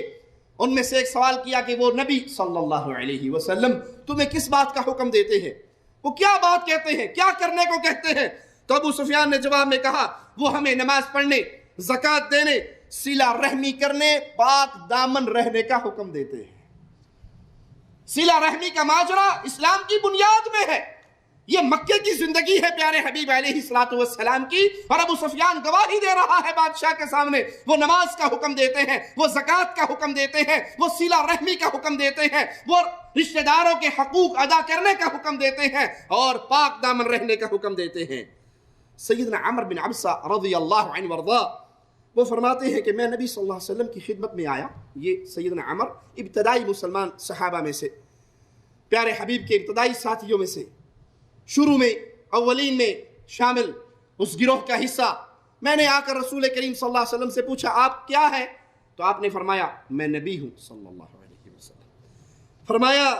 ان میں سے ایک سوال کیا کہ وہ نبی صلی اللہ علیہ وسلم تمہیں کس بات کا حکم دیتے ہیں، وہ کیا بات کہتے ہیں، کیا کرنے کو کہتے ہیں؟ تو ابو سفیان نے جواب میں کہا وہ ہمیں نماز پڑھنے، زکوٰۃ دینے، صلہ رحمی کرنے، پاک دامن رہنے کا حکم دیتے ہیں۔ صلہ رحمی کا ماجرا اسلام کی بنیاد میں ہے، یہ مکے کی زندگی ہے پیارے حبیب علیہ السلام کی، اور ابو سفیان گواہی دے رہا ہے بادشاہ کے سامنے۔ وہ نماز کا حکم دیتے ہیں، وہ زکوٰۃ کا حکم دیتے ہیں، وہ صلہ رحمی کا حکم دیتے ہیں، وہ رشتہ داروں کے حقوق ادا کرنے کا حکم دیتے ہیں، اور پاک دامن رہنے کا حکم دیتے ہیں۔ سیدنا عمر بن عبسہ رضی اللہ عنہ وارضاہ وہ فرماتے ہیں کہ میں نبی صلی اللہ علیہ وسلم کی خدمت میں آیا۔ یہ سیدنا عمر ابتدائی مسلمان صحابہ میں سے، پیارے حبیب کے ابتدائی ساتھیوں میں سے، شروع میں اولین میں شامل اس گروہ کا حصہ۔ میں نے آ کر رسول کریم صلی اللہ علیہ وسلم سے پوچھا آپ کیا ہے؟ تو آپ نے فرمایا میں نبی ہوں صلی اللہ علیہ وسلم۔ فرمایا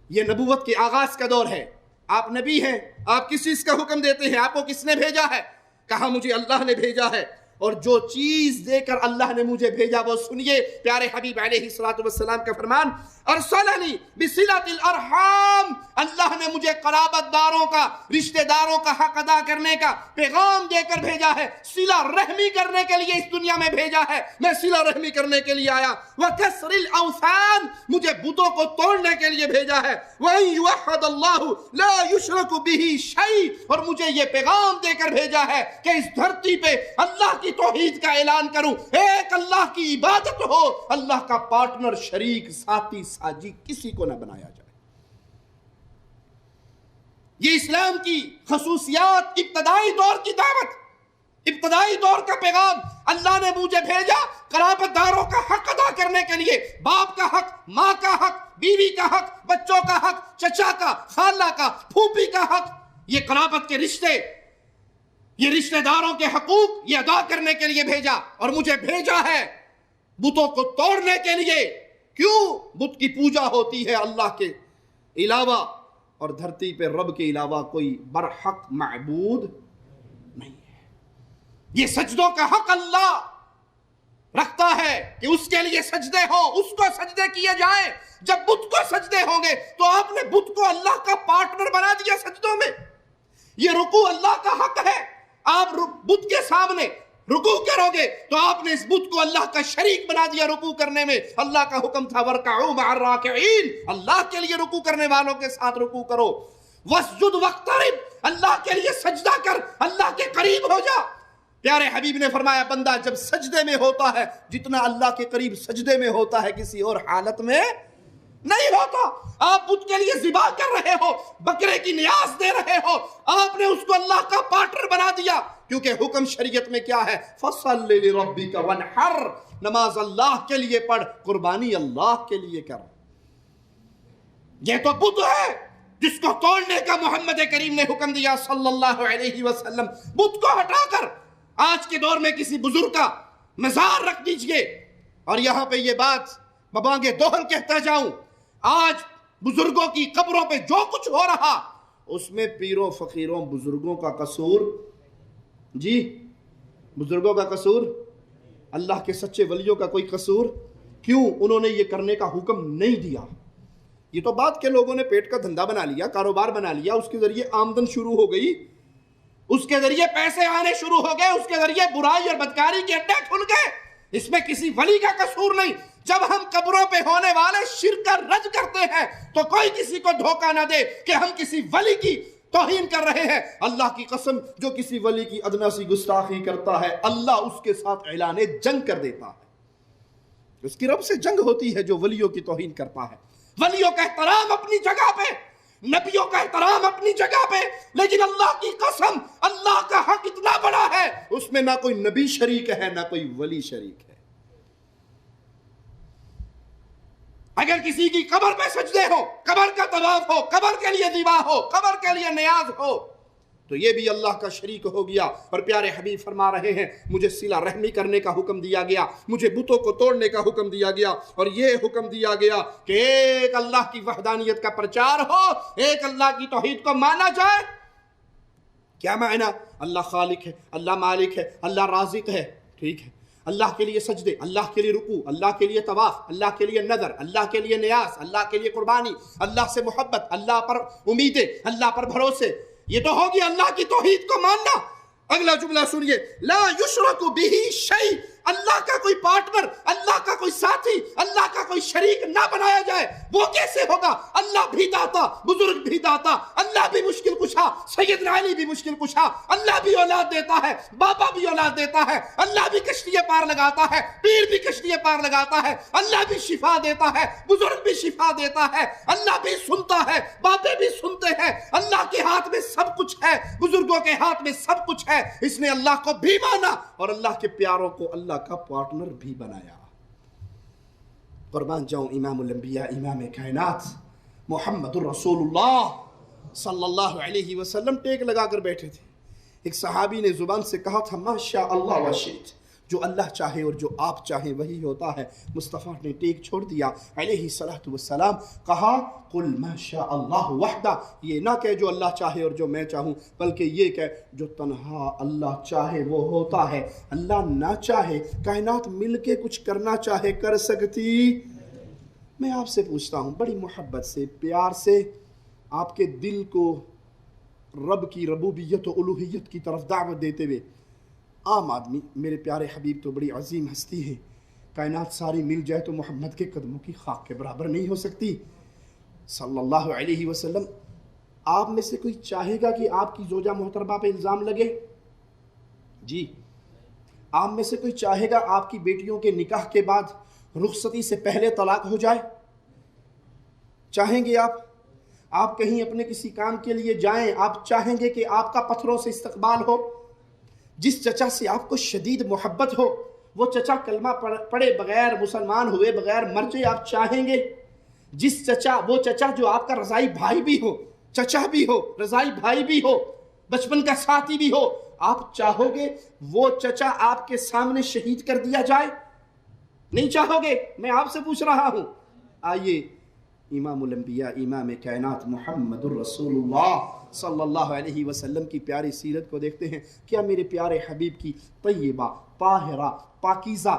یہ نبوت کے آغاز کا دور ہے، آپ نبی ہیں، آپ کس چیز کا حکم دیتے ہیں؟ آپ کو کس نے بھیجا ہے؟ کہا مجھے اللہ نے بھیجا ہے، اور جو چیز دے کر اللہ نے مجھے بھیجا وہ سنیے۔ پیارے حبیب علیہ السلام کا فرمان، ارسلنی بصلۃ الارحام، اللہ نے مجھے قرابت داروں کا، رشتہ داروں کا حق ادا کرنے کا پیغام دے کر بھیجا ہے، صلہ رحمی کرنے کے لیے اس دنیا میں بھیجا ہے، میں صلہ رحمی کرنے کے لیے آیا۔ وکسر الاوثان، مجھے بتوں کو توڑنے کے لیے بھیجا ہے۔ وَإِن يُوَحَّدَ اللَّهُ لَا يُشْرَكُ بِهِ شَيْءٌ، اور مجھے یہ پیغام دے کر بھیجا ہے کہ اس دھرتی پہ اللہ کی توحید کا اعلان کروں، ایک اللہ کی عبادت ہو، اللہ کا پارٹنر، شریک، ساتھی، ساجی کسی کو نہ بنایا جائے۔ یہ اسلام کی خصوصیات، ابتدائی دور کی دعوت، ابتدائی دور کا پیغام۔ اللہ نے مجھے بھیجا قرابت داروں کا حق ادا کرنے کے لیے، باپ کا حق، ماں کا حق، بیوی کا حق، بچوں کا حق، چچا کا، خالہ کا، پھوپھی کا حق، یہ قرابت کے رشتے، یہ رشتہ داروں کے حقوق یہ ادا کرنے کے لیے بھیجا، اور مجھے بھیجا ہے بتوں کو توڑنے کے لیے۔ کیوں؟ بت کی پوجا ہوتی ہے اللہ کے علاوہ، اور دھرتی پہ رب کے علاوہ کوئی برحق معبود نہیں ہے۔ یہ سجدوں کا حق اللہ رکھتا ہے کہ اس کے لیے سجدے ہو، اس کو سجدے کیے جائیں۔ جب بت کو سجدے ہوں گے تو آپ نے بت کو اللہ کا پارٹنر بنا دیا سجدوں میں۔ یہ رکوع اللہ کا حق ہے، آپ بت کے سامنے رکوع کرو گے تو آپ نے اس بت کو اللہ کا شریک بنا دیا رکوع کرنے میں۔ اللہ کا حکم تھا وَارْكَعُوا مَعَ الرَّاكِعِينَ، اللہ کے لیے رکوع کرنے والوں کے ساتھ رکوع کرو۔ وَاسْجُدْ وَاقْتَرِبْ، اللہ کے لیے سجدہ کر، اللہ کے قریب ہو جا۔ پیارے حبیب نے فرمایا بندہ جب سجدے میں ہوتا ہے جتنا اللہ کے قریب سجدے میں ہوتا ہے کسی اور حالت میں نہیں ہوتا۔ آپ بت کے لیے ذبح کر رہے ہو، بکرے کی نیاز دے رہے ہو، آپ نے اس کو اللہ کا پارٹنر بنا دیا، کیونکہ حکم شریعت میں کیا ہے؟ فَصَلِّ لِرَبِّكَ وَانْحَرْ، نماز اللہ کے لیے پڑھ، قربانی اللہ کے لیے کر۔ یہ تو بت ہے جس کو توڑنے کا محمد کریم نے حکم دیا صلی اللہ علیہ وسلم۔ بت کو ہٹا کر آج کے دور میں کسی بزرگ کا مزار رکھ دیجئے۔ اور یہاں پہ یہ بات ببانگے دوہر کہتا جاؤں، آج بزرگوں کی قبروں پہ جو کچھ ہو رہا اس میں پیروں فقیروں بزرگوں کا قصور، جی بزرگوں کا قصور، اللہ کے سچے ولیوں کا کوئی قصور؟ کیوں؟ انہوں نے یہ کرنے کا حکم نہیں دیا۔ یہ تو بات کے لوگوں نے پیٹ کا دھندا بنا لیا، کاروبار بنا لیا، اس کے ذریعے آمدن شروع ہو گئی، اس کے ذریعے پیسے آنے شروع ہو گئے، اس کے ذریعے برائی اور بدکاری کے اڈے کھل گئے۔ اس میں کسی ولی کا قصور نہیں۔ جب ہم قبروں پہ ہونے والے شرک کا رد کرتے ہیں تو کوئی کسی کو دھوکہ نہ دے کہ ہم کسی ولی کی توہین کر رہے ہیں۔ اللہ کی قسم، جو کسی ولی کی ادنا سی گستاخی کرتا ہے اللہ اس کے ساتھ اعلان جنگ کر دیتا ہے۔ اس کی رب سے جنگ ہوتی ہے جو ولیوں کی توہین کرتا ہے۔ ولیوں کا احترام اپنی جگہ پہ، نبیوں کا احترام اپنی جگہ پہ، لیکن اللہ کی قسم اللہ کا حق اتنا بڑا ہے اس میں نہ کوئی نبی شریک ہے نہ کوئی ولی شریک ہے۔ اگر کسی کی قبر پہ سجدے ہو، قبر کا طواف ہو، قبر کے لیے ذبح ہو، قبر کے لیے نیاز ہو تو یہ بھی اللہ کا شریک ہو گیا۔ اور پیارے حبیب فرما رہے ہیں مجھے صلہ رحمی کرنے کا حکم دیا گیا، مجھے بتوں کو توڑنے کا حکم دیا گیا، اور یہ حکم دیا گیا کہ ایک اللہ کی وحدانیت کا پرچار ہو، ایک اللہ کی توحید کو مانا جائے۔ کیا معنی؟ اللہ خالق ہے، اللہ مالک ہے، اللہ رازق ہے، ٹھیک ہے، اللہ کے لیے سجدے، اللہ کے لیے رکوع، اللہ کے لیے طواف، اللہ کے لیے نظر، اللہ کے لیے نیاز، اللہ کے لیے قربانی، اللہ سے محبت، اللہ پر امیدیں، اللہ پر بھروسے، یہ تو ہوگی اللہ کی توحید کو ماننا۔ اگلا جملہ سنیے، لا یشرک بہ شیء، اللہ کا کوئی پارٹنر، اللہ کا کوئی ساتھی، اللہ کا کوئی شریک نہ بنایا جائے۔ وہ کیسے ہوگا؟ اللہ بھی داتا، بزرگ بھی داتا، اللہ بھی مشکل کشا، سیدنا علی بھی مشکل کشا، اللہ بھی اولاد دیتا ہے، باپا بھی اولاد دیتا ہے، اللہ بھی کشتی پار لگاتا ہے، پیر بھی کشتی پار لگاتا ہے، اللہ بھی شفا دیتا ہے، بزرگ بھی شفا دیتا ہے، اللہ بھی سنتا ہے، باپے بھی سنتے ہیں، اللہ کے ہاتھ میں سب کچھ ہے، بزرگوں کے ہاتھ میں سب کچھ ہے۔ اس نے اللہ کو بھی مانا اور اللہ کے پیاروں کو اللہ کا پارٹنر بھی بنایا۔ قربان جاؤں امام الانبیاء، امام کائنات محمد الرسول اللہ صلی اللہ علیہ وسلم ٹیک لگا کر بیٹھے تھے۔ ایک صحابی نے زبان سے کہا تھا ما شاء اللہ وشئت، جو اللہ چاہے اور جو آپ چاہیں وہی ہوتا ہے۔ مصطفیٰ نے ٹیک چھوڑ دیا علیہ الصلوۃ والسلام، کہا قل ما شاء اللہ وحدہ، یہ نہ کہ جو اللہ چاہے اور جو میں چاہوں، بلکہ یہ کہ جو تنہا اللہ چاہے وہ ہوتا ہے، اللہ نہ چاہے کائنات مل کے کچھ کرنا چاہے کر سکتی۔ میں آپ سے پوچھتا ہوں بڑی محبت سے، پیار سے، آپ کے دل کو رب کی ربوبیت و الوہیت کی طرف دعوت دیتے ہوئے، عام آدمی، میرے پیارے حبیب تو بڑی عظیم ہستی ہے، کائنات ساری مل جائے تو محمد کے قدموں کی خاک کے برابر نہیں ہو سکتی صلی اللہ علیہ وسلم۔ آپ میں سے کوئی چاہے گا کہ آپ کی زوجہ محترمہ پہ الزام لگے؟ جی۔ آپ میں سے کوئی چاہے گا آپ کی بیٹیوں کے نکاح کے بعد رخصتی سے پہلے طلاق ہو جائے؟ چاہیں گے آپ کہیں اپنے کسی کام کے لیے جائیں، آپ چاہیں گے کہ آپ کا پتھروں سے استقبال ہو؟ جس چچا سے آپ کو شدید محبت ہو، وہ چچا کلمہ پڑھے بغیر، مسلمان ہوئے بغیر مر جائے، آپ چاہیں گے؟ وہ چچا جو آپ کا رضائی بھائی بھی ہو، چچا بھی ہو، رضائی بھائی بھی ہو، بچپن کا ساتھی بھی ہو، آپ چاہو گے وہ چچا آپ کے سامنے شہید کر دیا جائے؟ نہیں چاہو گے؟ میں آپ سے پوچھ رہا ہوں۔ آئیے امام الانبیاء، امام کائنات محمد الرسول اللہ صلی اللہ علیہ وسلم کی پیاری سیرت کو دیکھتے ہیں۔ کیا میرے پیارے حبیب کی طیبہ، طاہرہ، پاکیزہ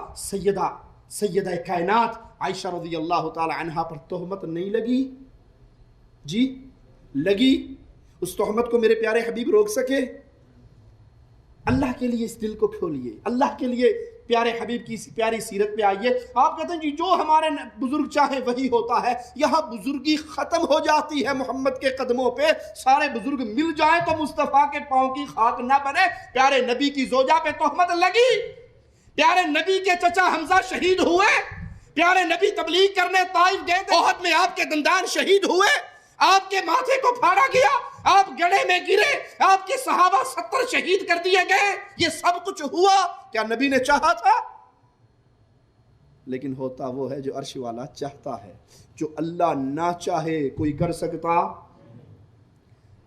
سیدہ کائنات عائشہ رضی اللہ تعالی عنہا پر تہمت نہیں لگی؟ جی لگی؟ اس تہمت کو میرے پیارے حبیب روک سکے؟ اللہ کے لیے اس دل کو کھولیے، اللہ کے لیے پیارے حبیب کی پیاری سیرت پہ آئیے۔ آپ کہتے ہیں جی جو ہمارے بزرگ چاہیں وہی ہوتا ہے، یہاں بزرگی ختم ہو جاتی ہے محمد کے قدموں پہ۔ سارے بزرگ مل جائیں تو مصطفیٰ کے پاؤں کی خاک نہ بنے۔ پیارے نبی کی زوجہ پہ تہمت لگی، پیارے نبی کے چچا حمزہ شہید ہوئے، پیارے نبی تبلیغ کرنے طائف گئے تھے، احد میں آپ کے دندان شہید ہوئے، آپ کے ماتھے کو پھاڑا گیا، آپ گڑھے میں گرے، آپ کے صحابہ 70 شہید کر دیے گئے، یہ سب کچھ ہوا، کیا نبی نے چاہا تھا؟ لیکن ہوتا وہ ہے جو عرش والا چاہتا ہے۔ جو اللہ نہ چاہے کوئی کر سکتا؟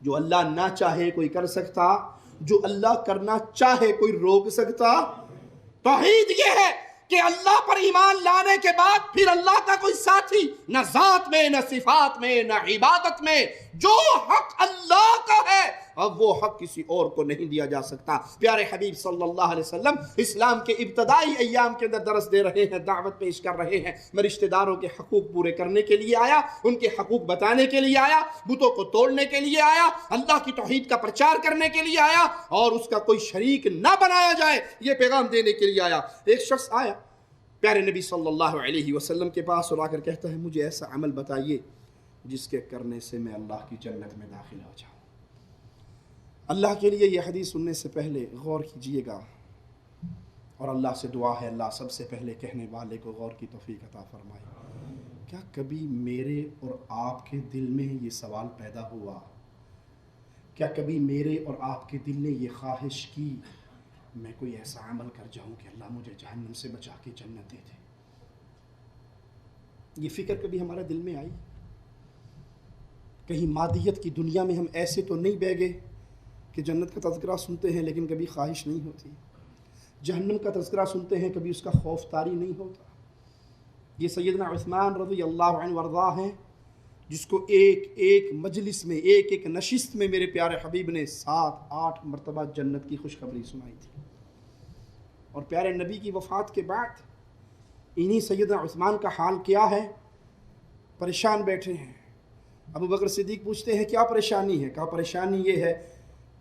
جو اللہ نہ چاہے کوئی کر سکتا؟ جو اللہ کرنا چاہے کوئی روک سکتا؟ توحید یہ ہے کہ اللہ پر ایمان لانے کے بعد پھر اللہ کا کوئی ساتھی نہ ذات میں، نہ صفات میں، نہ عبادت میں۔ جو حق اللہ کا ہے اب وہ حق کسی اور کو نہیں دیا جا سکتا۔ پیارے حبیب صلی اللہ علیہ وسلم اسلام کے ابتدائی ایام کے اندر درس دے رہے ہیں، دعوت پیش کر رہے ہیں۔ میں رشتہ داروں کے حقوق پورے کرنے کے لیے آیا، ان کے حقوق بتانے کے لیے آیا، بتوں کو توڑنے کے لیے آیا، اللہ کی توحید کا پرچار کرنے کے لیے آیا، اور اس کا کوئی شریک نہ بنایا جائے یہ پیغام دینے کے لیے آیا۔ ایک شخص آیا پیارے نبی صلی اللہ علیہ وسلم کے پاس اور آ کر کہتا ہے مجھے ایسا عمل بتائیے جس کے کرنے سے میں اللہ کی جنت میں داخل ہو جاؤں۔ اللہ کے لیے یہ حدیث سننے سے پہلے غور کیجئے گا، اور اللہ سے دعا ہے اللہ سب سے پہلے کہنے والے کو غور کی توفیق عطا فرمائے۔ کیا کبھی میرے اور آپ کے دل میں یہ سوال پیدا ہوا؟ کیا کبھی میرے اور آپ کے دل نے یہ خواہش کی میں کوئی ایسا عمل کر جاؤں کہ اللہ مجھے جہنم سے بچا کے جنت دے دے؟ یہ فکر کبھی ہمارے دل میں آئی؟ کہیں مادیت کی دنیا میں ہم ایسے تو نہیں بہ گئے کہ جنت کا تذکرہ سنتے ہیں لیکن کبھی خواہش نہیں ہوتی، جہنم کا تذکرہ سنتے ہیں کبھی اس کا خوف طاری نہیں ہوتا؟ یہ سیدنا عثمان رضی اللہ عنہ وارضاہ ہیں جس کو ایک مجلس میں، ایک نشست میں میرے پیارے حبیب نے 7-8 مرتبہ جنت کی خوشخبری سنائی تھی۔ اور پیارے نبی کی وفات کے بعد انہی سیدنا عثمان کا حال کیا ہے؟ پریشان بیٹھے ہیں۔ ابو بکر صدیق پوچھتے ہیں کیا پریشانی ہے؟ کہا پریشانی یہ ہے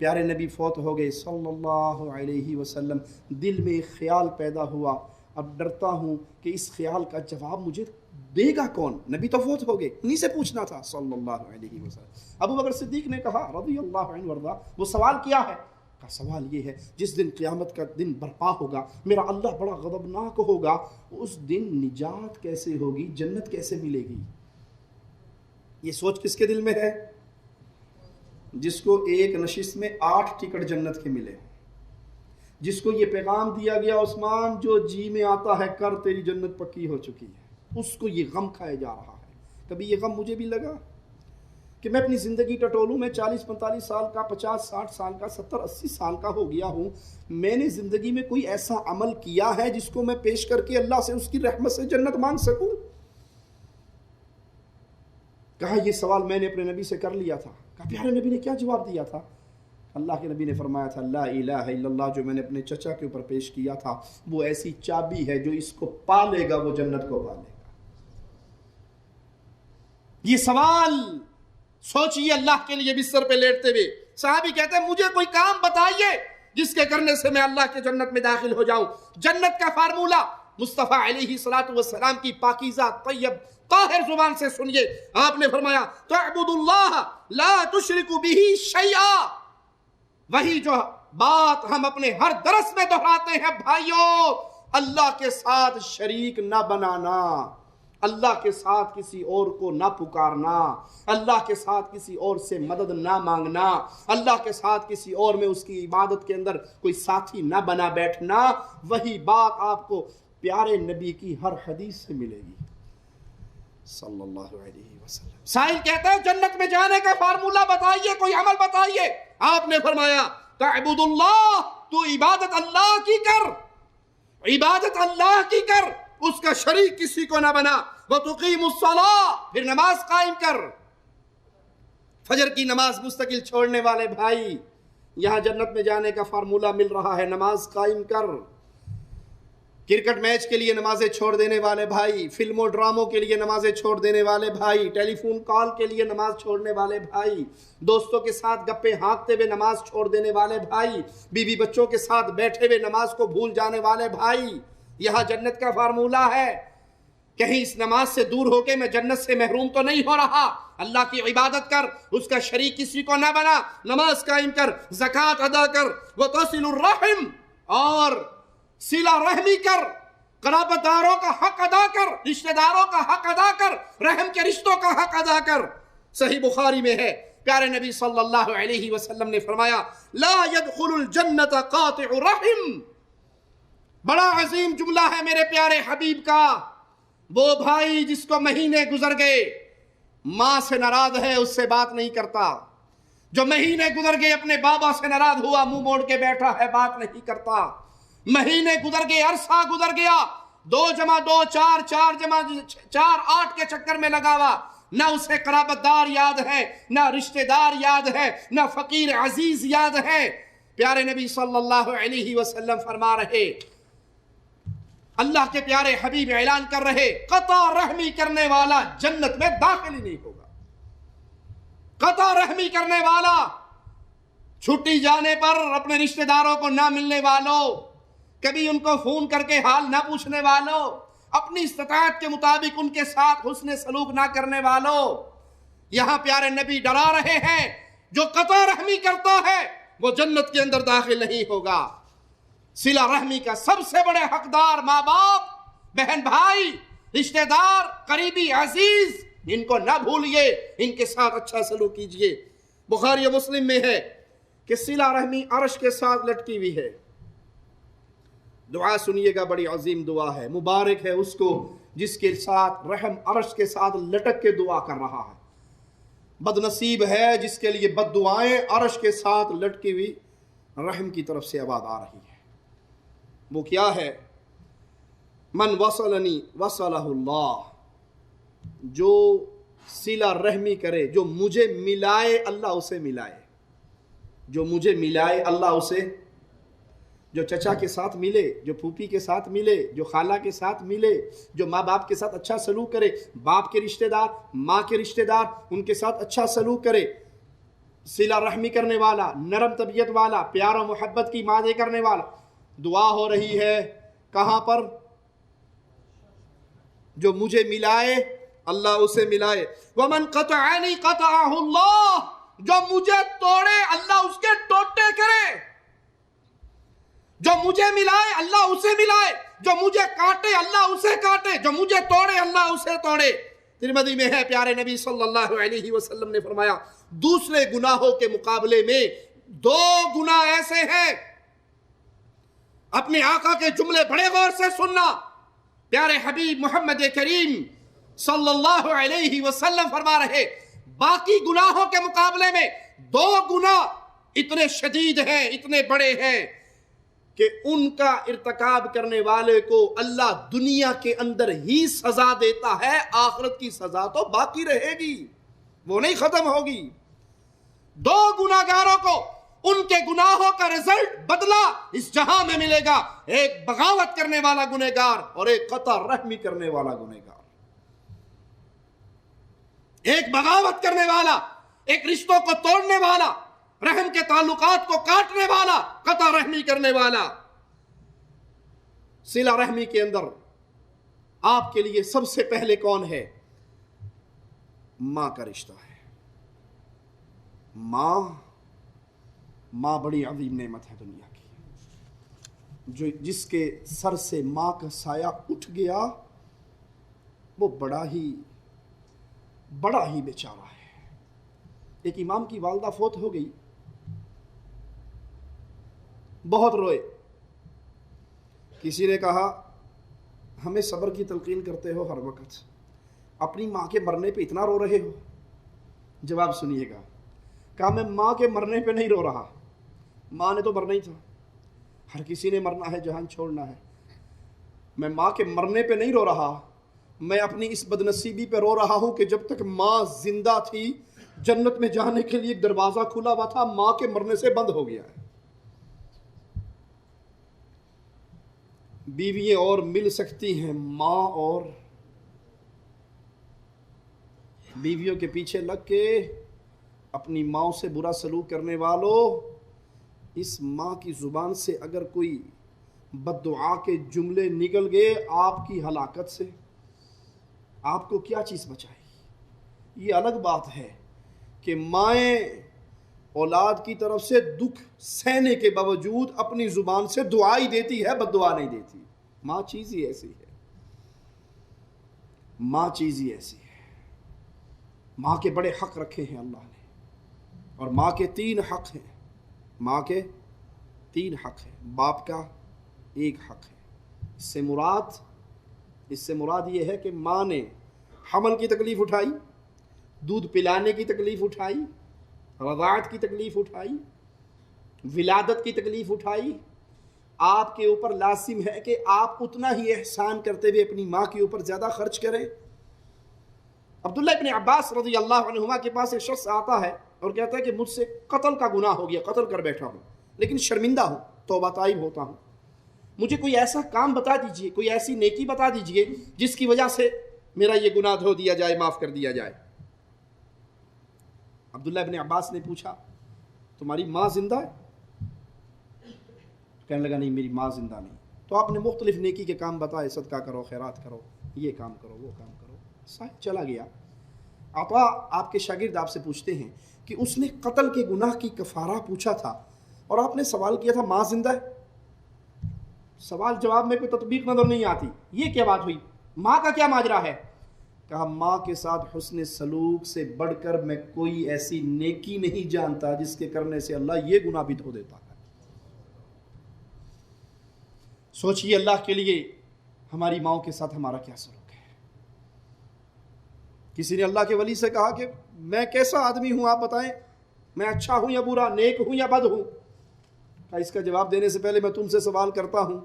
پیارے نبی فوت ہو گئے صلی اللہ علیہ وسلم، دل میں ایک خیال پیدا ہوا، اب ڈرتا ہوں کہ اس خیال کا جواب مجھے دے گا کون؟ نبی تو فوت ہو گئے، انہی سے پوچھنا تھا صلی اللہ علیہ وسلم۔ ابو بکر صدیق نے کہا رضی اللہ عنہ وارضاہ وہ سوال کیا ہے؟ کہا سوال یہ ہے جس دن قیامت کا دن برپا ہوگا، میرا اللہ بڑا غضبناک ہوگا، اس دن نجات کیسے ہوگی، جنت کیسے ملے گی؟ یہ سوچ کس کے دل میں ہے؟ جس کو ایک نشست میں 8 ٹکٹ جنت کے ملے، جس کو یہ پیغام دیا گیا عثمان جو جی میں آتا ہے کر تیری جنت پکی ہو چکی ہے، اس کو یہ غم کھائے جا رہا ہے۔ کبھی یہ غم مجھے بھی لگا کہ میں اپنی زندگی ٹٹولوں، میں 40-45 سال کا، 50-60 سال کا، 70-80 سال کا ہو گیا ہوں، میں نے زندگی میں کوئی ایسا عمل کیا ہے جس کو میں پیش کر کے اللہ سے اس کی رحمت سے جنت مانگ سکوں؟ کہا یہ سوال میں نے اپنے نبی سے کر لیا تھا۔ کہا پیارے نبی نے کیا جواب دیا تھا؟ اللہ کے نبی نے فرمایا تھا لا الہ الا اللہ جو میں نے اپنے چچا کے اوپر پیش کیا تھا وہ ایسی چابی ہے جو اس کو پالے گا وہ جنت کو پالے گا۔ یہ سوال سوچئے اللہ کے لیے بستر پہ لیٹتے ہوئے صحابی کہتے ہیں مجھے کوئی کام بتائیے جس کے کرنے سے میں اللہ کے جنت میں داخل ہو جاؤں۔ جنت کا فارمولہ مصطفیٰ علیہ السلام کی پاکیزہ طیب طاہر زبان سے سنیے۔ آپ نے فرمایا تعبد اللہ لا تشرک بہ شیئا، وہی جو بات ہم اپنے ہر درس میں دہراتے ہیں بھائیوں، اللہ کے ساتھ شریک نہ بنانا۔ اللہ کے ساتھ کسی اور کو نہ پکارنا، اللہ کے ساتھ کسی اور سے مدد نہ مانگنا، اللہ کے ساتھ کسی اور میں اس کی عبادت کے اندر کوئی ساتھی نہ بنا بیٹھنا، وہی بات آپ کو پیارے نبی کی ہر حدیث سے ملے گی صلی اللہ علیہ وسلم۔ سائل کہتا ہے جنت میں جانے کا فارمولہ بتائیے، کوئی عمل بتائیے۔ آپ نے فرمایا تعبد اللہ، تو عبادت اللہ کی کر، عبادت اللہ کی کر، اس کا شریک کسی کو نہ بنا۔ وَتُقِيمُ الصَّلَاةَ، پھر نماز قائم کر۔ فجر کی نماز مستقل چھوڑنے والے بھائی، یہاں جنت میں جانے کا فارمولہ مل رہا ہے، نماز قائم کر۔ کرکٹ میچ کے لیے نمازیں چھوڑ دینے والے بھائی، فلموں ڈراموں کے لیے نمازیں چھوڑ دینے والے بھائی، ٹیلی فون کال کے لیے نماز چھوڑنے والے بھائی، دوستوں کے ساتھ گپے ہانکتے ہوئے نماز چھوڑ دینے والے بھائی، بیوی بچوں کے ساتھ بیٹھے ہوئے نماز کو بھول جانے والے بھائی، یہاں جنت کا فارمولہ ہے۔ کہیں اس نماز سے دور ہو کے میں جنت سے محروم تو نہیں ہو رہا۔ اللہ کی عبادت کر، اس کا شریک کسی کو نہ بنا، نماز قائم کر، زکوٰۃ ادا کر، وتصل الرحم، اور صلہ رحمی کر، قرابت داروں کا حق ادا کر، رشتہ داروں کا حق ادا کر، رحم کے رشتوں کا حق ادا کر۔ صحیح بخاری میں ہے، پیارے نبی صلی اللہ علیہ وسلم نے فرمایا لا يدخل الجنت قاطع رحم۔ بڑا عظیم جملہ ہے میرے پیارے حبیب کا۔ وہ بھائی جس کو مہینے گزر گئے ماں سے ناراض ہے، اس سے بات نہیں کرتا، جو مہینے گزر گئے اپنے بابا سے ناراض ہوا، منہ موڑ کے بیٹھا ہے، بات نہیں کرتا، مہینے گزر گئے، عرصہ گزر گیا، 2 جمع 2 4، 4 جمع 4 8 کے چکر میں لگا ہوا، نہ اسے قرابت دار یاد ہے، نہ رشتہ دار یاد ہے، نہ فقیر عزیز یاد ہے۔ پیارے نبی صلی اللہ علیہ وسلم فرما رہے، اللہ کے پیارے حبیب اعلان کر رہے، قطع رحمی کرنے والا جنت میں داخل ہی نہیں ہوگا۔ قطع رحمی کرنے والا، چھٹی جانے پر اپنے رشتہ داروں کو نہ ملنے والوں، کبھی ان کو فون کر کے حال نہ پوچھنے والوں، اپنی استطاعت کے مطابق ان کے ساتھ حسن سلوک نہ کرنے والوں، یہاں پیارے نبی ڈرا رہے ہیں جو قطع رحمی کرتا ہے وہ جنت کے اندر داخل نہیں ہوگا۔ صلہ رحمی کا سب سے بڑے حقدار ماں باپ، بہن بھائی، رشتہ دار، قریبی عزیز، ان کو نہ بھولیے، ان کے ساتھ اچھا سلوک کیجئے۔ بخاری و مسلم میں ہے کہ صلہ رحمی عرش کے ساتھ لٹکی ہوئی ہے۔ دعا سنیے گا، بڑی عظیم دعا ہے، مبارک ہے اس کو جس کے ساتھ رحم عرش کے ساتھ لٹک کے دعا کر رہا ہے، بد نصیب ہے جس کے لیے بد دعائیں عرش کے ساتھ لٹکی ہوئی رحم کی طرف سے آواز آ رہی ہے۔ وہ کیا ہے؟ من وصلنی وصلہ اللہ، جو صلہ رحمی کرے، جو مجھے ملائے اللہ اسے ملائے، جو مجھے ملائے اللہ اسے، جو چچا کے ساتھ ملے، جو پھوپھی کے ساتھ ملے، جو خالہ کے ساتھ ملے، جو ماں باپ کے ساتھ اچھا سلوک کرے، باپ کے رشتہ دار، ماں کے رشتہ دار، ان کے ساتھ اچھا سلوک کرے، صلہ رحمی کرنے والا، نرم طبیعت والا، پیار و محبت کی مادے کرنے والا۔ دعا ہو رہی ہے کہاں پر؟ جو مجھے ملائے اللہ اسے ملائے۔ وَمَنْ قَطَعَنِي قَطَعَهُ اللَّهُ، جو مجھے توڑے اللہ اس کے ٹوٹے کرے، جو مجھے ملائے اللہ اسے ملائے، جو مجھے کاٹے اللہ اسے کاٹے، جو مجھے توڑے اللہ اسے توڑے۔ ترمذی میں ہے، پیارے نبی صلی اللہ علیہ وسلم نے فرمایا دوسرے گناہوں کے مقابلے میں 2 گناہ ایسے ہیں، اپنے آقا کے جملے بڑے غور سے سننا، پیارے حبیب محمد کریم صلی اللہ علیہ وسلم فرما رہے باقی گناہوں کے مقابلے میں 2 گناہ اتنے شدید ہیں، اتنے بڑے ہیں کہ ان کا ارتکاب کرنے والے کو اللہ دنیا کے اندر ہی سزا دیتا ہے، آخرت کی سزا تو باقی رہے گی، وہ نہیں ختم ہوگی۔ 2 گناہگاروں کو ان کے گناہوں کا رزلٹ، بدلہ اس جہاں میں ملے گا، ایک بغاوت کرنے والا گنہگار اور ایک قطع رحمی کرنے والا گنہگار۔ ایک بغاوت کرنے والا، ایک رشتوں کو توڑنے والا، رحم کے تعلقات کو کاٹنے والا، قطع رحمی کرنے والا۔ صلہ رحمی کے اندر آپ کے لیے سب سے پہلے کون ہے؟ ماں کا رشتہ ہے۔ ماں بڑی عظیم نعمت ہے دنیا کی، جس کے سر سے ماں کا سایہ اٹھ گیا وہ بڑا ہی بیچارہ ہے۔ ایک امام کی والدہ فوت ہو گئی، بہت روئے۔ کسی نے کہا ہمیں صبر کی تلقین کرتے ہو ہر وقت، اپنی ماں کے مرنے پہ اتنا رو رہے ہو؟ جواب سنیے گا۔ کہا میں ماں کے مرنے پہ نہیں رو رہا، ماں نے تو مرنا ہی تھا، ہر کسی نے مرنا ہے، جہان چھوڑنا ہے۔ میں ماں کے مرنے پہ نہیں رو رہا، میں اپنی اس بدنصیبی پہ رو رہا ہوں کہ جب تک ماں زندہ تھی جنت میں جانے کے لیے ایک دروازہ کھلا ہوا تھا، ماں کے مرنے سے بند ہو گیا ہے۔ بیوییں اور مل سکتی ہیں، ماں اور بیویوں کے پیچھے لگ کے اپنی ماں سے برا سلوک کرنے والوں، اس ماں کی زبان سے اگر کوئی بد دعا کے جملے نکل گئے آپ کی ہلاکت سے، آپ کو کیا چیز بچائے گی؟ یہ الگ بات ہے کہ مائیں اولاد کی طرف سے دکھ سہنے کے باوجود اپنی زبان سے دعا ہی دیتی ہے، بد دعا نہیں دیتی۔ ماں چیز ہی ایسی ہے، ماں چیز ہی ایسی ہے۔ ماں کے بڑے حق رکھے ہیں اللہ نے، اور ماں کے 3 حق ہیں۔ ماں کے 3 حق ہیں، باپ کا 1 حق ہے۔ اس سے مراد یہ ہے کہ ماں نے حمل کی تکلیف اٹھائی، دودھ پلانے کی تکلیف اٹھائی، رضاعت کی تکلیف اٹھائی، ولادت کی تکلیف اٹھائی۔ آپ کے اوپر لازم ہے کہ آپ اتنا ہی احسان کرتے ہوئے اپنی ماں کے اوپر زیادہ خرچ کریں۔ عبداللہ ابن عباس رضی اللہ عنہما کے پاس ایک شخص آتا ہے اور کہتا ہے کہ مجھ سے قتل کا گناہ ہو گیا، قتل کر بیٹھا ہوں، لیکن شرمندہ ہوں، توبہ طائب ہوتا ہوں، مجھے کوئی ایسا کام بتا دیجئے، کوئی ایسی نیکی بتا دیجئے جس کی وجہ سے میرا یہ گناہ دھو دیا جائے، معاف کر دیا جائے۔ عبداللہ ابن عباس نے پوچھا تمہاری ماں زندہ ہے؟ کہنے لگا نہیں، میری ماں زندہ نہیں۔ تو آپ نے مختلف نیکی کے کام بتائے، صدقہ کرو، خیرات کرو، یہ کام کرو، وہ کام کرو۔ صاحب چلا گیا۔ عطا آپ کے شاگرد آپ سے پوچھتے ہیں کہ اس نے قتل کے گناہ کی کفارہ پوچھا تھا اور آپ نے سوال کیا تھا ماں زندہ ہے؟ سوال جواب میں کوئی تطبیق نظر نہیں آتی، یہ کیا بات ہوئی؟ ماں کا کیا ماجرا ہے؟ کہا ماں کے ساتھ حسن سلوک سے بڑھ کر میں کوئی ایسی نیکی نہیں جانتا جس کے کرنے سے اللہ یہ گناہ بھی دھو دیتا ہے۔ سوچئے اللہ کے لیے ہماری ماؤں کے ساتھ ہمارا کیا سلوک ہے۔ کسی نے اللہ کے ولی سے کہا کہ میں کیسا آدمی ہوں آپ بتائیں، میں اچھا ہوں یا برا، نیک ہوں یا بد ہوں؟ اس کا جواب دینے سے پہلے میں تم سے سوال کرتا ہوں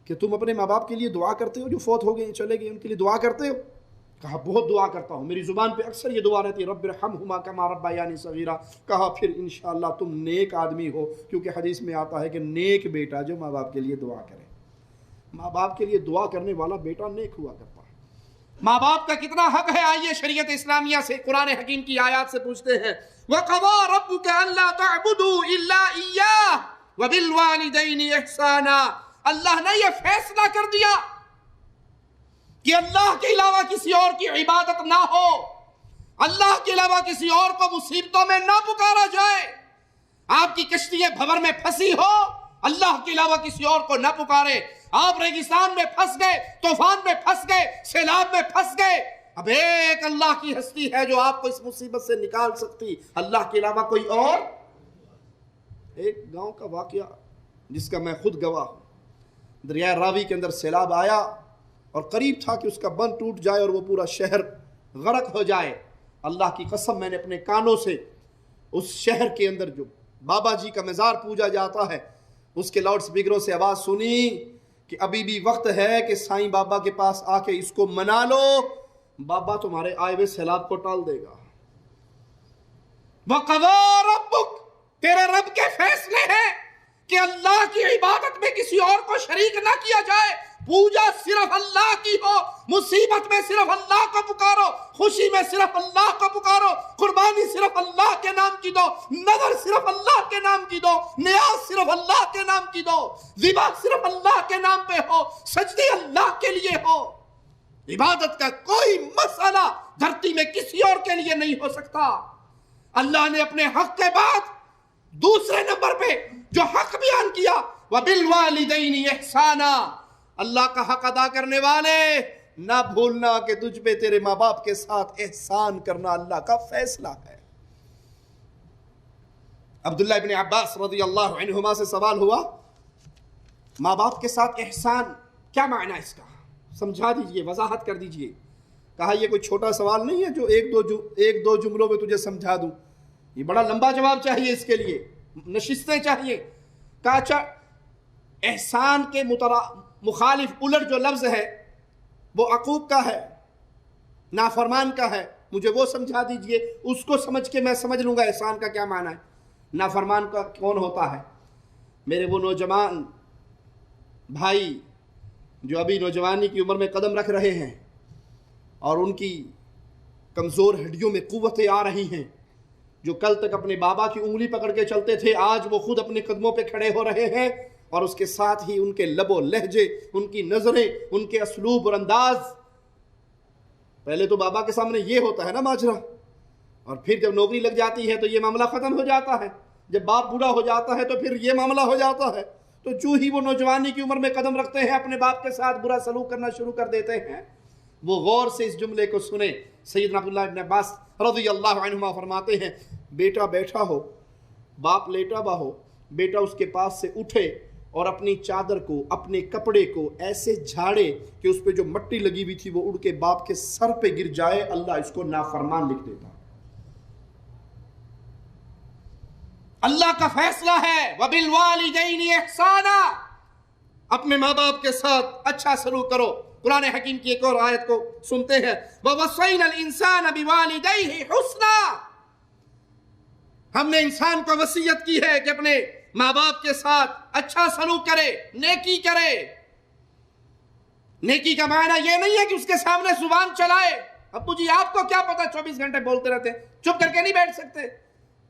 کہ تم اپنے ماں باپ کے لیے دعا کرتے ہو جو فوت ہو گئے چلے گئے، ان کے لیے دعا کرتے ہو؟ کہا بہت دعا کرتا ہوں، میری زبان پہ اکثر یہ دعا رہتی ہے رب ارحمہما کما ربیانی صغیرا۔ کہا پھر انشاءاللہ تم نیک آدمی ہو، کیونکہ حدیث میں آتا ہے کہ نیک بیٹا جو ماں باپ کے لیے دعا کرے، ماں باپ کے لیے دعا کرنے والا بیٹا نیک ہوا کرتا ہے۔ ماں باپ کا کتنا حق ہے؟ آئیے شریعت اسلامیہ سے قرآن حکیم کی آیات سے پوچھتے ہیں وَقَضَىٰ رَبُّكَ أَلَّا تَعْبُدُوا إِلَّا إِيَّاهُ وَبِالْوَالِدَيْنِ إِحْسَانًا۔ اللہ نے یہ فیصلہ کر دیا کہ اللہ کے علاوہ کسی اور کی عبادت نہ ہو، اللہ کے علاوہ کسی اور کو مصیبتوں میں نہ پکارا جائے۔ آپ کی کشتی بھور میں پھنسی ہو، اللہ کے علاوہ کسی اور کو نہ پکارے۔ آپ ریگستان میں پھنس گئے، طوفان میں پھنس گئے، سیلاب میں پھنس گئے، اب ایک اللہ کی ہستی ہے جو آپ کو اس مصیبت سے نکال سکتی، اللہ کے علاوہ کوئی اور۔ ایک گاؤں کا واقعہ جس کا میں خود گواہ ہوں، دریائے راوی کے اندر سیلاب آیا اور قریب تھا کہ اس کا بند ٹوٹ جائے اور وہ پورا شہر غرق ہو جائے۔ اللہ کی قسم میں نے اپنے کانوں سے اس شہر کے اندر جو بابا جی کا مزار پوجا جاتا ہے اس کے لاؤڈ سپیکروں سے آواز سنی کہ ابھی بھی وقت ہے کہ سائیں بابا کے پاس آ کے اس کو منا لو، بابا تمہارے آئے ہوئے سیلاب کو ٹال دے گا۔ وَقَضَىٰ رَبُّكَ، تیرے رب کے فیصلے ہیں کہ اللہ کی عبادت میں کسی اور کو شریک نہ کیا جائے، پوجا صرف اللہ کی ہو، مصیبت میں صرف اللہ کو پکارو، خوشی میں صرف اللہ کو پکارو، قربانی صرف اللہ کے نام کی دو، نظر صرف اللہ کے نام کی دو، نیاز صرف اللہ کے نام کی دو، ذبح صرف اللہ کے نام پہ ہو، سجدے اللہ کے لیے ہو۔ عبادت کا کوئی مسئلہ دھرتی میں کسی اور کے لیے نہیں ہو سکتا۔ اللہ نے اپنے حق کے بعد دوسرے نمبر پہ جو حق بیان کیا وَبِالْوَالِدَيْنِ إِحْسَانًا، اللہ کا حق ادا کرنے والے نہ بھولنا کہ تجھ پہ تیرے ماں باپ کے ساتھ احسان کرنا اللہ کا فیصلہ ہے۔ عبداللہ ابن عباس رضی اللہ عنہما سے سوال ہوا ماں باپ کے ساتھ احسان کیا معنی اس کا، سمجھا دیجئے، وضاحت کر دیجئے۔ کہا یہ کوئی چھوٹا سوال نہیں ہے جو ایک دو جملوں میں تجھے سمجھا دوں، یہ بڑا لمبا جواب چاہیے، اس کے لیے نشستیں چاہیے۔ کہا اچھا احسان کے مخالف الٹ جو لفظ ہے وہ عقوق کا ہے، نافرمان کا ہے، مجھے وہ سمجھا دیجئے، اس کو سمجھ کے میں سمجھ لوں گا احسان کا کیا معنی ہے، نافرمان کا کون ہوتا ہے۔ میرے وہ نوجوان بھائی جو ابھی نوجوانی کی عمر میں قدم رکھ رہے ہیں اور ان کی کمزور ہڈیوں میں قوتیں آ رہی ہیں، جو کل تک اپنے بابا کی انگلی پکڑ کے چلتے تھے، آج وہ خود اپنے قدموں پہ کھڑے ہو رہے ہیں، اور اس کے ساتھ ہی ان کے لب و لہجے، ان کی نظریں، ان کے اسلوب اور انداز، پہلے تو بابا کے سامنے یہ ہوتا ہے نا ماجرا، اور پھر جب نوکری لگ جاتی ہے تو یہ معاملہ ختم ہو جاتا ہے، جب باپ بوڑھا ہو جاتا ہے تو پھر یہ معاملہ ہو جاتا ہے۔ تو جو ہی وہ نوجوانی کی عمر میں قدم رکھتے ہیں اپنے باپ کے ساتھ برا سلوک کرنا شروع کر دیتے ہیں۔ وہ غور سے اس جملے کو سنیں۔ سیدنا عبداللہ ابن عباس رضی اللہ عنہما فرماتے ہیں بیٹا بیٹھا ہو، باپ لیٹا ہوا ہو، بیٹا اس کے پاس سے اٹھے اور اپنی چادر کو، اپنے کپڑے کو ایسے جھاڑے کہ اس پہ جو مٹی لگی ہوئی تھی وہ اڑ کے باپ کے سر پہ گر جائے، اللہ اس کو نافرمان لکھ دیتا۔ اللہ کا فیصلہ ہے وَبِالْوَالِدَيْنِ إِحْسَانًا، اپنے ماں باپ کے ساتھ اچھا سلوک کرو۔ قرآن حکیم کی ایک اور آیت کو سنتے ہیں وَوَصَّيْنَا الْإِنسَانَ بِوَالِدَيْهِ حُسْنًا، ہم نے انسان کو وصیت کی ہے کہ اپنے ماں باپ کے ساتھ اچھا سلوک کرے، نیکی کرے۔ نیکی کا معنی یہ نہیں ہے کہ اس کے سامنے زبان چلائے، ابو جی آپ کو کیا پتا 24 گھنٹے بولتے رہتے ہیں، چپ کر کے نہیں بیٹھ سکتے۔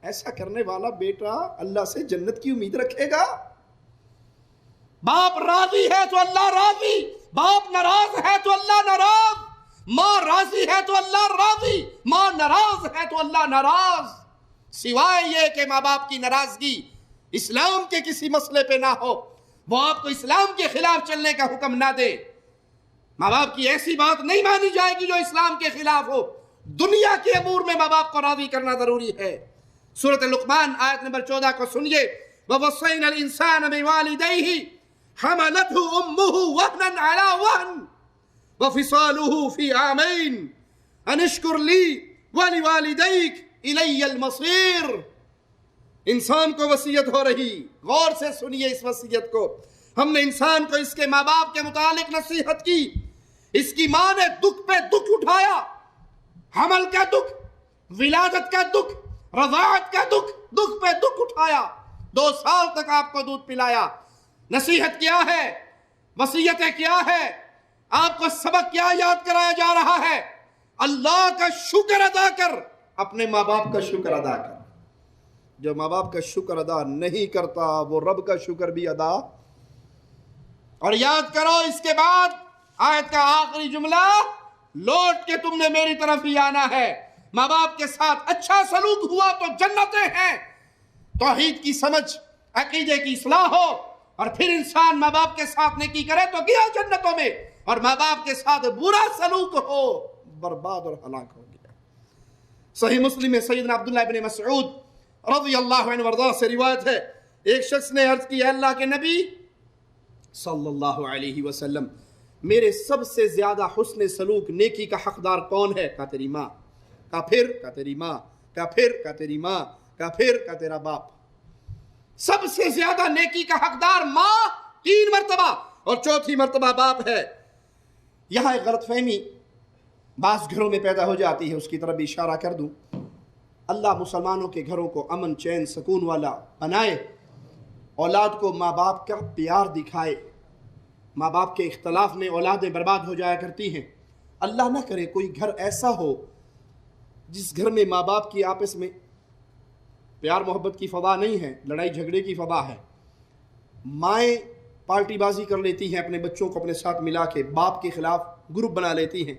ایسا کرنے والا بیٹا اللہ سے جنت کی امید رکھے گا۔ باپ راضی ہے تو اللہ راضی، باپ ناراض ہے تو اللہ ناراض، ماں راضی ہے تو اللہ راضی، ماں ناراض ہے تو اللہ ناراض، سوائے یہ کہ ماں باپ کی ناراضگی اسلام کے کسی مسئلے پہ نہ ہو، وہ آپ کو اسلام کے خلاف چلنے کا حکم نہ دے۔ ماں باپ کی ایسی بات نہیں مانی جائے گی جو اسلام کے خلاف ہو۔ دنیا کے امور میں ماں باپ کو راضی کرنا ضروری ہے۔ سورۃ لقمان آیت نمبر 14 کو سنیے وَوَصَّيْنَا الْإِنسَانَ بِوَالِدَيْهِ حَمَلَتْهُ أُمُّهُ وَهْنًا عَلَى وَهْنٍ وَفِصَالُهُ فِي عَامَيْنِ أَنِ اشْكُرْ لِي وَلِوَالِدَيْكَ إِلَيَّ الْمَصِيرُ۔ انسان کو وصیت ہو رہی، غور سے سنیے اس وصیت کو۔ ہم نے انسان کو اس کے ماں باپ کے متعلق نصیحت کی، اس کی ماں نے دکھ پہ دکھ اٹھایا، حمل کا دکھ، ولادت کا دکھ، رضاعت کا دکھ، دکھ پہ دکھ اٹھایا، 2 سال تک آپ کو دودھ پلایا۔ نصیحت کیا ہے، وصیتیں کیا ہے، آپ کو سبق کیا یاد کرایا جا رہا ہے؟ اللہ کا شکر ادا کر، اپنے ماں باپ کا شکر ادا کر۔ جو ماں باپ کا شکر ادا نہیں کرتا وہ رب کا شکر بھی ادا۔ اور یاد کرو اس کے بعد آیت کا آخری جملہ، لوٹ کے تم نے میری طرف ہی آنا ہے۔ ماں باپ کے ساتھ اچھا سلوک ہوا تو جنتیں ہیں۔ توحید کی سمجھ، عقیدے کی اصلاح ہو، اور پھر انسان ماں باپ کے ساتھ نیکی کرے تو گیا جنتوں میں، اور ماں باپ کے ساتھ برا سلوک ہو برباد اور ہلاک ہو گیا۔ صحیح مسلم میں سیدنا عبداللہ ابن مسعود رضی اللہ عنہ وارضاہ سے روایت ہے، ایک شخص نے عرض کی اے اللہ کے نبی صلی اللہ علیہ وسلم، میرے سب سے زیادہ حسن سلوک نیکی کا حقدار کون ہے؟ کہا تیری ماں، کہا پھر، کہا تیری ماں، کہا پھر، کہا تیری ماں، کہا پھر، کہا تیرا باپ۔ سب سے زیادہ نیکی کا حقدار ماں 3 مرتبہ، اور 4تھی مرتبہ باپ ہے۔ یہاں ایک غلط فہمی بعض گھروں میں پیدا ہو جاتی ہے، اس کی طرف بھی اشارہ کر دوں۔ اللہ مسلمانوں کے گھروں کو امن چین سکون والا بنائے، اولاد کو ماں باپ کا پیار دکھائے۔ ماں باپ کے اختلاف میں اولادیں برباد ہو جایا کرتی ہیں۔ اللہ نہ کرے کوئی گھر ایسا ہو جس گھر میں ماں باپ کی آپس میں پیار محبت کی فضا نہیں ہے، لڑائی جھگڑے کی فضا ہے۔ مائیں پارٹی بازی کر لیتی ہیں، اپنے بچوں کو اپنے ساتھ ملا کے باپ کے خلاف گروپ بنا لیتی ہیں،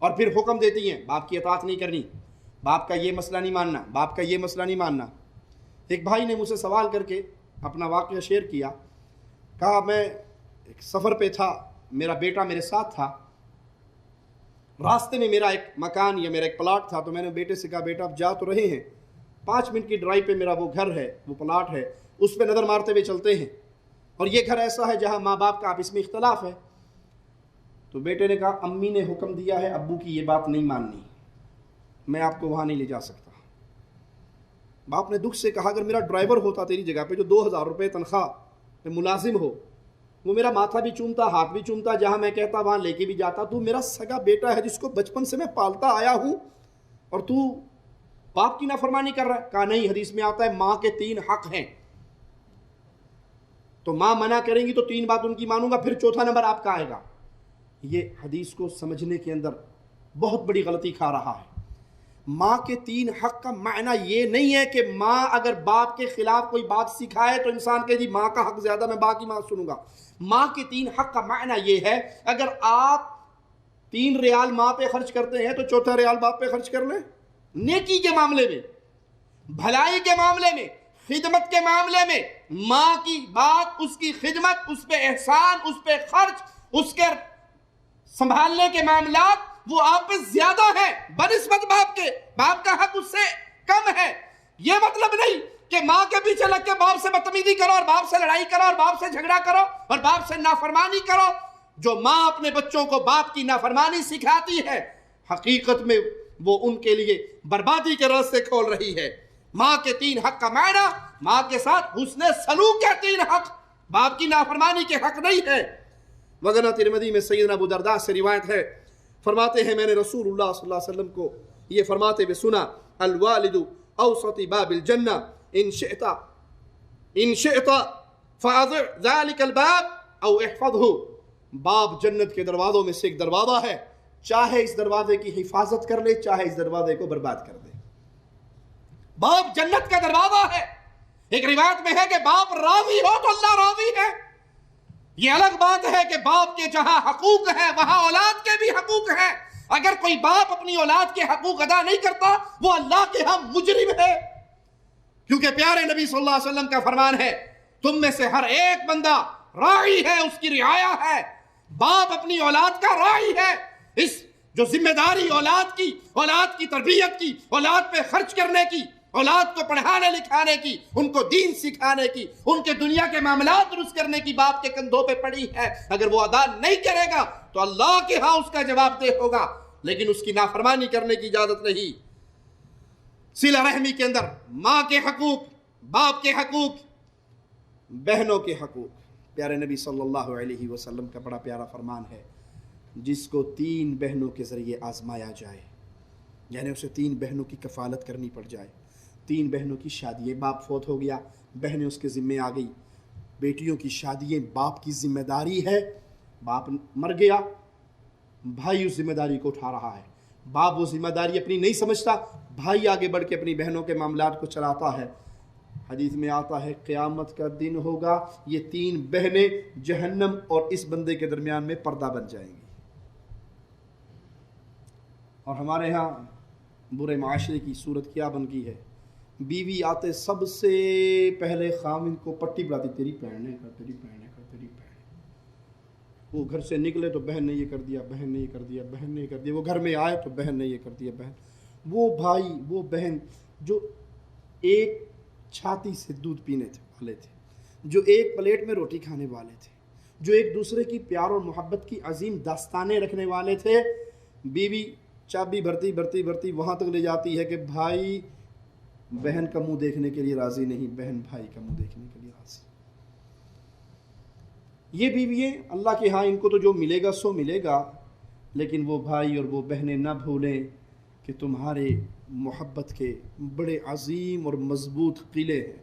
اور پھر حکم دیتی ہیں باپ کی اطاعت نہیں کرنی، باپ کا یہ مسئلہ نہیں ماننا، باپ کا یہ مسئلہ نہیں ماننا۔ ایک بھائی نے مجھ سے سوال کر کے اپنا واقعہ شیئر کیا، کہا میں ایک سفر پہ تھا، میرا بیٹا میرے ساتھ تھا، راستے میں میرا ایک مکان یا میرا ایک پلاٹ تھا، تو میں نے بیٹے سے کہا بیٹا آپ جا تو رہے ہیں، 5 منٹ کی ڈرائیو پہ میرا وہ گھر ہے، وہ پلاٹ ہے، اس پہ نظر مارتے ہوئے چلتے ہیں، اور یہ گھر ایسا ہے جہاں ماں باپ کا آپس میں اختلاف ہے۔ تو بیٹے نے کہا امی نے حکم دیا ہے ابو کی یہ بات نہیں ماننی، میں آپ کو وہاں نہیں لے جا سکتا۔ باپ نے دکھ سے کہا اگر میرا ڈرائیور ہوتا تیری جگہ پہ جو 2000 روپے تنخواہ میں ملازم ہو، وہ میرا ماتھا بھی چومتا، ہاتھ بھی چومتا، جہاں میں کہتا وہاں لے کے بھی جاتا، تو میرا سگا بیٹا ہے جس کو بچپن سے میں پالتا آیا ہوں، اور تو باپ کی نافرمانی کر رہا ہے۔ کہا نہیں، حدیث میں آتا ہے ماں کے 3 حق ہیں، تو ماں منع کریں گی تو 3 بات ان کی مانوں گا، پھر چوتھا نمبر آپ کا آئے گا۔ یہ حدیث کو سمجھنے کے اندر بہت بڑی غلطی کھا رہا ہے۔ ماں کے 3 حق کا معنی یہ نہیں ہے کہ ماں اگر باپ کے خلاف کوئی بات سکھائے تو انسان کہ جی ماں کا حق زیادہ، میں باپ کی بات سنوں گا۔ ماں کے 3 حق کا معنی یہ ہے اگر آپ 3 ریال ماں پہ خرچ کرتے ہیں تو چوتھا ریال باپ پہ خرچ کر لیں۔ نیکی کے معاملے میں، بھلائی کے معاملے میں، خدمت کے معاملے میں ماں کی بات، اس کی خدمت، اس پہ احسان، اس پہ خرچ، اس کے سنبھالنے کے معاملات وہ آپ پہ زیادہ ہے بنسبت باپ کے۔ باپ کا حق اس سے کم ہے۔ یہ مطلب نہیں کہ ماں کے پیچھے لگ کے باپ سے بدتمیزی کرو اور باپ سے لڑائی کرو اور باپ سے جھگڑا کرو اور باپ سے نافرمانی کرو۔ جو ماں اپنے بچوں کو باپ کی نافرمانی سکھاتی ہے، حقیقت میں وہ ان کے لیے بربادی کے راستے کھول رہی ہے۔ ماں کے 3 حق کا معنی ماں کے ساتھ حسن سلوک کے 3 حق، باپ کی نافرمانی کے حق نہیں ہے۔ وغیرہ ترمذی میں سیدنا ابو درداء سے روایت ہے، فرماتے ہیں میں نے رسول اللہ صلی اللہ علیہ وسلم کو یہ فرماتے ہوئے سنا، الوالد اوسط باب الجنہ ان شئت فاضع ذلك الباب او احفظه۔ باب جنت کے دروازوں میں سے ایک دروازہ ہے، چاہے اس دروازے کی حفاظت کر لے، چاہے اس دروازے کو برباد کر دے۔ باپ جنت کا دروازہ ہے۔ ایک روایت میں ہے کہ باپ راضی ہو تو اللہ راضی ہے۔ یہ الگ بات ہے کہ باپ کے جہاں حقوق ہیں وہاں اولاد کے بھی حقوق ہیں۔ اگر کوئی باپ اپنی اولاد کے حقوق ادا نہیں کرتا وہ اللہ کے ہاں مجرم ہے، کیونکہ پیارے نبی صلی اللہ علیہ وسلم کا فرمان ہے تم میں سے ہر ایک بندہ راعی ہے، اس کی رعایا ہے۔ باپ اپنی اولاد کا راعی ہے۔ اس جو ذمہ داری اولاد کی تربیت کی، اولاد پہ خرچ کرنے کی، اولاد کو پڑھانے لکھانے کی، ان کو دین سکھانے کی، ان کے دنیا کے معاملات درست کرنے کی باپ کے کندھوں پہ پڑی ہے۔ اگر وہ ادا نہیں کرے گا تو اللہ کے ہاں اس کا جواب دہ ہوگا، لیکن اس کی نافرمانی کرنے کی اجازت نہیں۔ صلہ رحمی کے اندر ماں کے حقوق، باپ کے حقوق، بہنوں کے حقوق۔ پیارے نبی صلی اللہ علیہ وسلم کا بڑا پیارا فرمان ہے، جس کو 3 بہنوں کے ذریعے آزمایا جائے، یعنی اسے 3 بہنوں کی کفالت کرنی پڑ جائے، 3 بہنوں کی شادی، باپ فوت ہو گیا، بہنیں اس کے ذمے آ گئی، بیٹیوں کی شادییں باپ کی ذمہ داری ہے، باپ مر گیا، بھائی اس ذمہ داری کو اٹھا رہا ہے، باپ وہ ذمہ داری اپنی نہیں سمجھتا، بھائی آگے بڑھ کے اپنی بہنوں کے معاملات کو چلاتا ہے۔ حدیث میں آتا ہے قیامت کا دن ہوگا، یہ 3 بہنیں جہنم اور اس بندے کے درمیان میں پردہ بن جائیں گی۔ اور ہمارے ہاں برے معاشرے کی صورت کیا بن گئی ہے، بیوی آتے سب سے پہلے خامن کو پٹی پڑاتی، تیری بہن نے کر، تیری بہن نے کر، تیری بہن۔ وہ گھر سے نکلے تو بہن نے یہ کر دیا، بہن نے یہ کر دیا، بہن نے یہ کر دیا، وہ گھر میں آئے تو بہن نے یہ کر دیا، بہن۔ وہ بھائی وہ بہن جو ایک چھاتی سے دودھ پینے والے تھے، جو ایک پلیٹ میں روٹی کھانے والے تھے، جو ایک دوسرے کی پیار اور محبت کی عظیم داستانیں رکھنے والے تھے، بیوی چابی بھرتی بھرتی بھرتی وہاں تک لے جاتی ہے کہ بھائی بہن کا منہ دیکھنے کے لیے راضی نہیں، بہن بھائی کا منہ دیکھنے کے لیے راضی۔ یہ بیوییں اللہ کے ہاں ان کو تو جو ملے گا سو ملے گا، لیکن وہ بھائی اور وہ بہنیں نہ بھولیں کہ تمہارے محبت کے بڑے عظیم اور مضبوط قلعے ہیں۔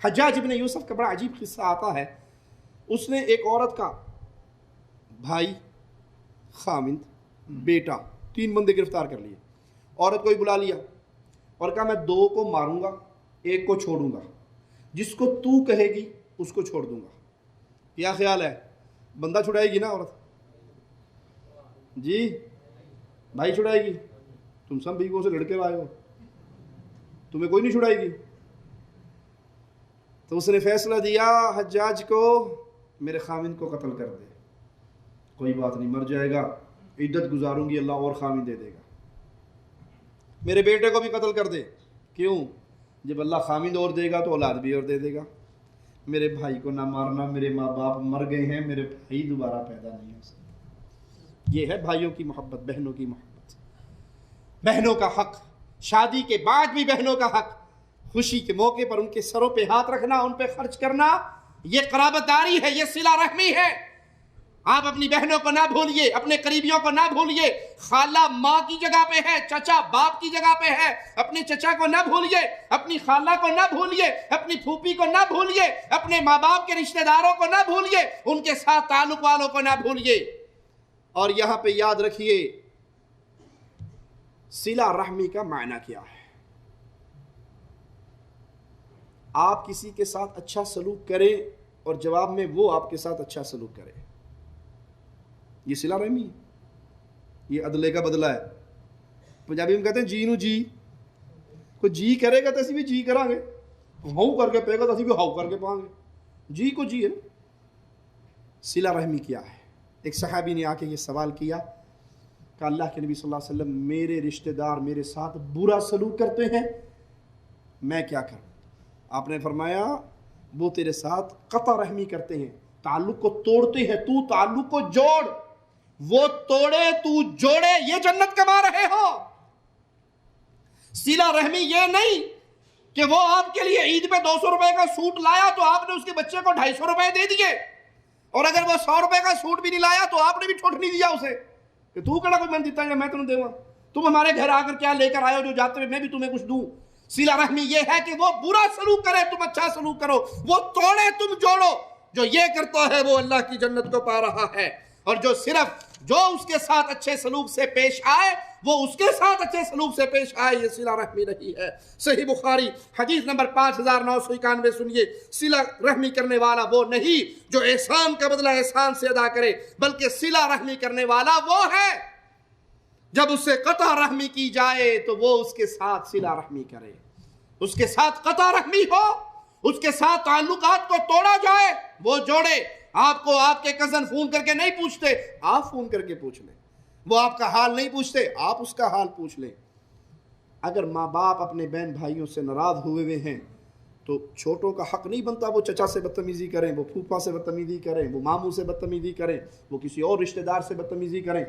حجاج ابن یوسف کا بڑا عجیب قصہ آتا ہے، اس نے ایک عورت کا بھائی، خامند، بیٹا، 3 بندے گرفتار کر لیے، عورت کو ہی بلا لیا اور کہا میں 2 کو ماروں گا، 1 کو چھوڑوں گا، جس کو تو کہے گی اس کو چھوڑ دوں گا۔ کیا خیال ہے؟ بندہ چھڑائے گی نا عورت؟ جی بھائی چھڑائے گی؟ تم سب بیویوں سے لڑکے آئے ہو، تمہیں کوئی نہیں چھڑائے گی؟ تو اس نے فیصلہ دیا حجاج کو میرے خامند کو قتل کر دے، کوئی بات نہیں، مر جائے گا، عدت گزاروں گی اللہ اور خامی دے دے گا. میرے بیٹے کو بھی قتل کر دے. کیوں؟ جب اللہ خامد اور دے گا تو اولاد بھی اور دے دے گا. میرے بھائی کو نہ مارنا, میرے ماں باپ مر گئے ہیں, میرے بھائی دوبارہ پیدا نہیں ہو سکتے. یہ ہے بھائیوں کی محبت, بہنوں کی محبت. بہنوں کا حق, شادی کے بعد بھی بہنوں کا حق, خوشی کے موقع پر ان کے سروں پہ ہاتھ رکھنا, ان پہ خرچ کرنا, یہ قرابت داری ہے, یہ صلہ رحمی ہے. آپ اپنی بہنوں کو نہ بھولیے, اپنے قریبیوں کو نہ بھولیے. خالہ ماں کی جگہ پہ ہے, چچا باپ کی جگہ پہ ہے. اپنے چچا کو نہ بھولیے, اپنی خالہ کو نہ بھولیے, اپنی پھوپھی کو نہ بھولیے, اپنے ماں باپ کے رشتہ داروں کو نہ بھولیے, ان کے ساتھ تعلق والوں کو نہ بھولیے. اور یہاں پہ یاد رکھیے صلہ رحمی کا معنی کیا ہے. آپ کسی کے ساتھ اچھا سلوک کریں اور جواب میں وہ آپ کے ساتھ اچھا سلوک کرے, یہ صلہ رحمی ہے, یہ عدلے کا بدلہ ہے. پنجابی میں کہتے ہیں جی نو جی, کوئی جی کرے گا تو اسی بھی جی کرا گے, ہاؤ کر کے پے گا تو اسی بھی ہاؤ کر کے پائیں گے. جی کو جی ہے نا. صلہ رحمی کیا ہے؟ ایک صحابی نے آ کے یہ سوال کیا کہ اللہ کے نبی صلی اللہ علیہ وسلم, میرے رشتہ دار میرے ساتھ برا سلوک کرتے ہیں, میں کیا کروں؟ آپ نے فرمایا وہ تیرے ساتھ قطع رحمی کرتے ہیں, تعلق کو توڑتے ہیں, تو تعلق کو جوڑ, وہ توڑے تو جوڑے, یہ جنت کما رہے ہو. صلہ رحمی یہ نہیں کہ وہ آپ کے لیے عید پہ 200 روپے کا سوٹ لایا تو آپ نے اس کے بچے کو 250 روپے دے دیے, اور اگر وہ 100 روپے کا سوٹ بھی نہیں لایا تو آپ نے بھی ٹھوٹ نہیں دیا اسے کہ تو کہنا کوئی من دیتا ہے میں تمہیں دے گا, تم ہمارے گھر آ کر کیا لے کر آئے ہو جو جاتے ہوئے میں بھی تمہیں کچھ دوں. صلہ رحمی یہ ہے کہ وہ برا سلوک کرے تم اچھا سلوک کرو, وہ توڑے تم جوڑو. جو یہ کرتا ہے وہ اللہ کی جنت کو پا رہا ہے, اور جو صرف جو اس کے ساتھ اچھے سلوک سے پیش آئے وہ اس کے ساتھ اچھے سلوک سے پیش آئے, یہ صلہ رحمی نہیں ہے. صحیح بخاری حدیث نمبر 5991 سنیے. صلہ رحمی کرنے والا وہ نہیں جو احسان کا بدلہ احسان سے ادا کرے, بلکہ صلہ رحمی کرنے والا وہ ہے جب اس سے قطع رحمی کی جائے تو وہ اس کے ساتھ صلہ رحمی کرے, اس کے ساتھ قطع رحمی ہو, اس کے ساتھ تعلقات کو توڑا جائے, وہ جوڑے. آپ کو آپ کے کزن فون کر کے نہیں پوچھتے, آپ فون کر کے پوچھ لیں. وہ آپ کا حال نہیں پوچھتے, آپ اس کا حال پوچھ لیں. اگر ماں باپ اپنے بہن بھائیوں سے ناراض ہوئے ہیں تو چھوٹوں کا حق نہیں بنتا وہ چچا سے بدتمیزی کریں, وہ پھوپھا سے بدتمیزی کریں, وہ ماموں سے بدتمیزی کریں, وہ کسی اور رشتہ دار سے بدتمیزی کریں.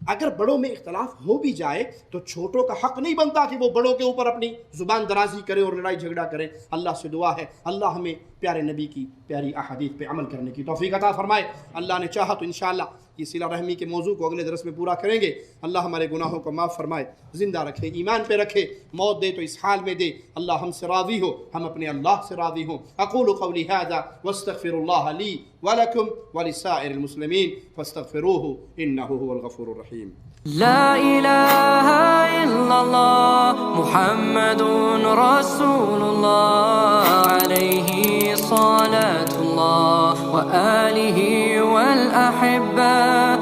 اگر بڑوں میں اختلاف ہو بھی جائے تو چھوٹوں کا حق نہیں بنتا کہ وہ بڑوں کے اوپر اپنی زبان درازی کرے اور لڑائی جھگڑا کرے. اللہ سے دعا ہے اللہ ہمیں پیارے نبی کی پیاری احادیث پہ عمل کرنے کی توفیق عطا فرمائے. اللہ نے چاہا تو انشاءاللہ یہ صلہ رحمی کے موضوع کو اگلے درس میں پورا کریں گے. اللہ ہمارے گناہوں کو معاف فرمائے, زندہ رکھے, ایمان پہ رکھے, موت دے تو اس حال میں دے. اللہ ہم سے راضی ہو, ہم اپنے اللہ سے راضی ہوں. اقول قولی ھذا واستغفر اللہ لی ولکم ولسائر المسلمین فاستغفروه انه هو الغفور الرحیم. لا إله إلا الله محمد رسول الله عليه صلاة الله وآله والأحبة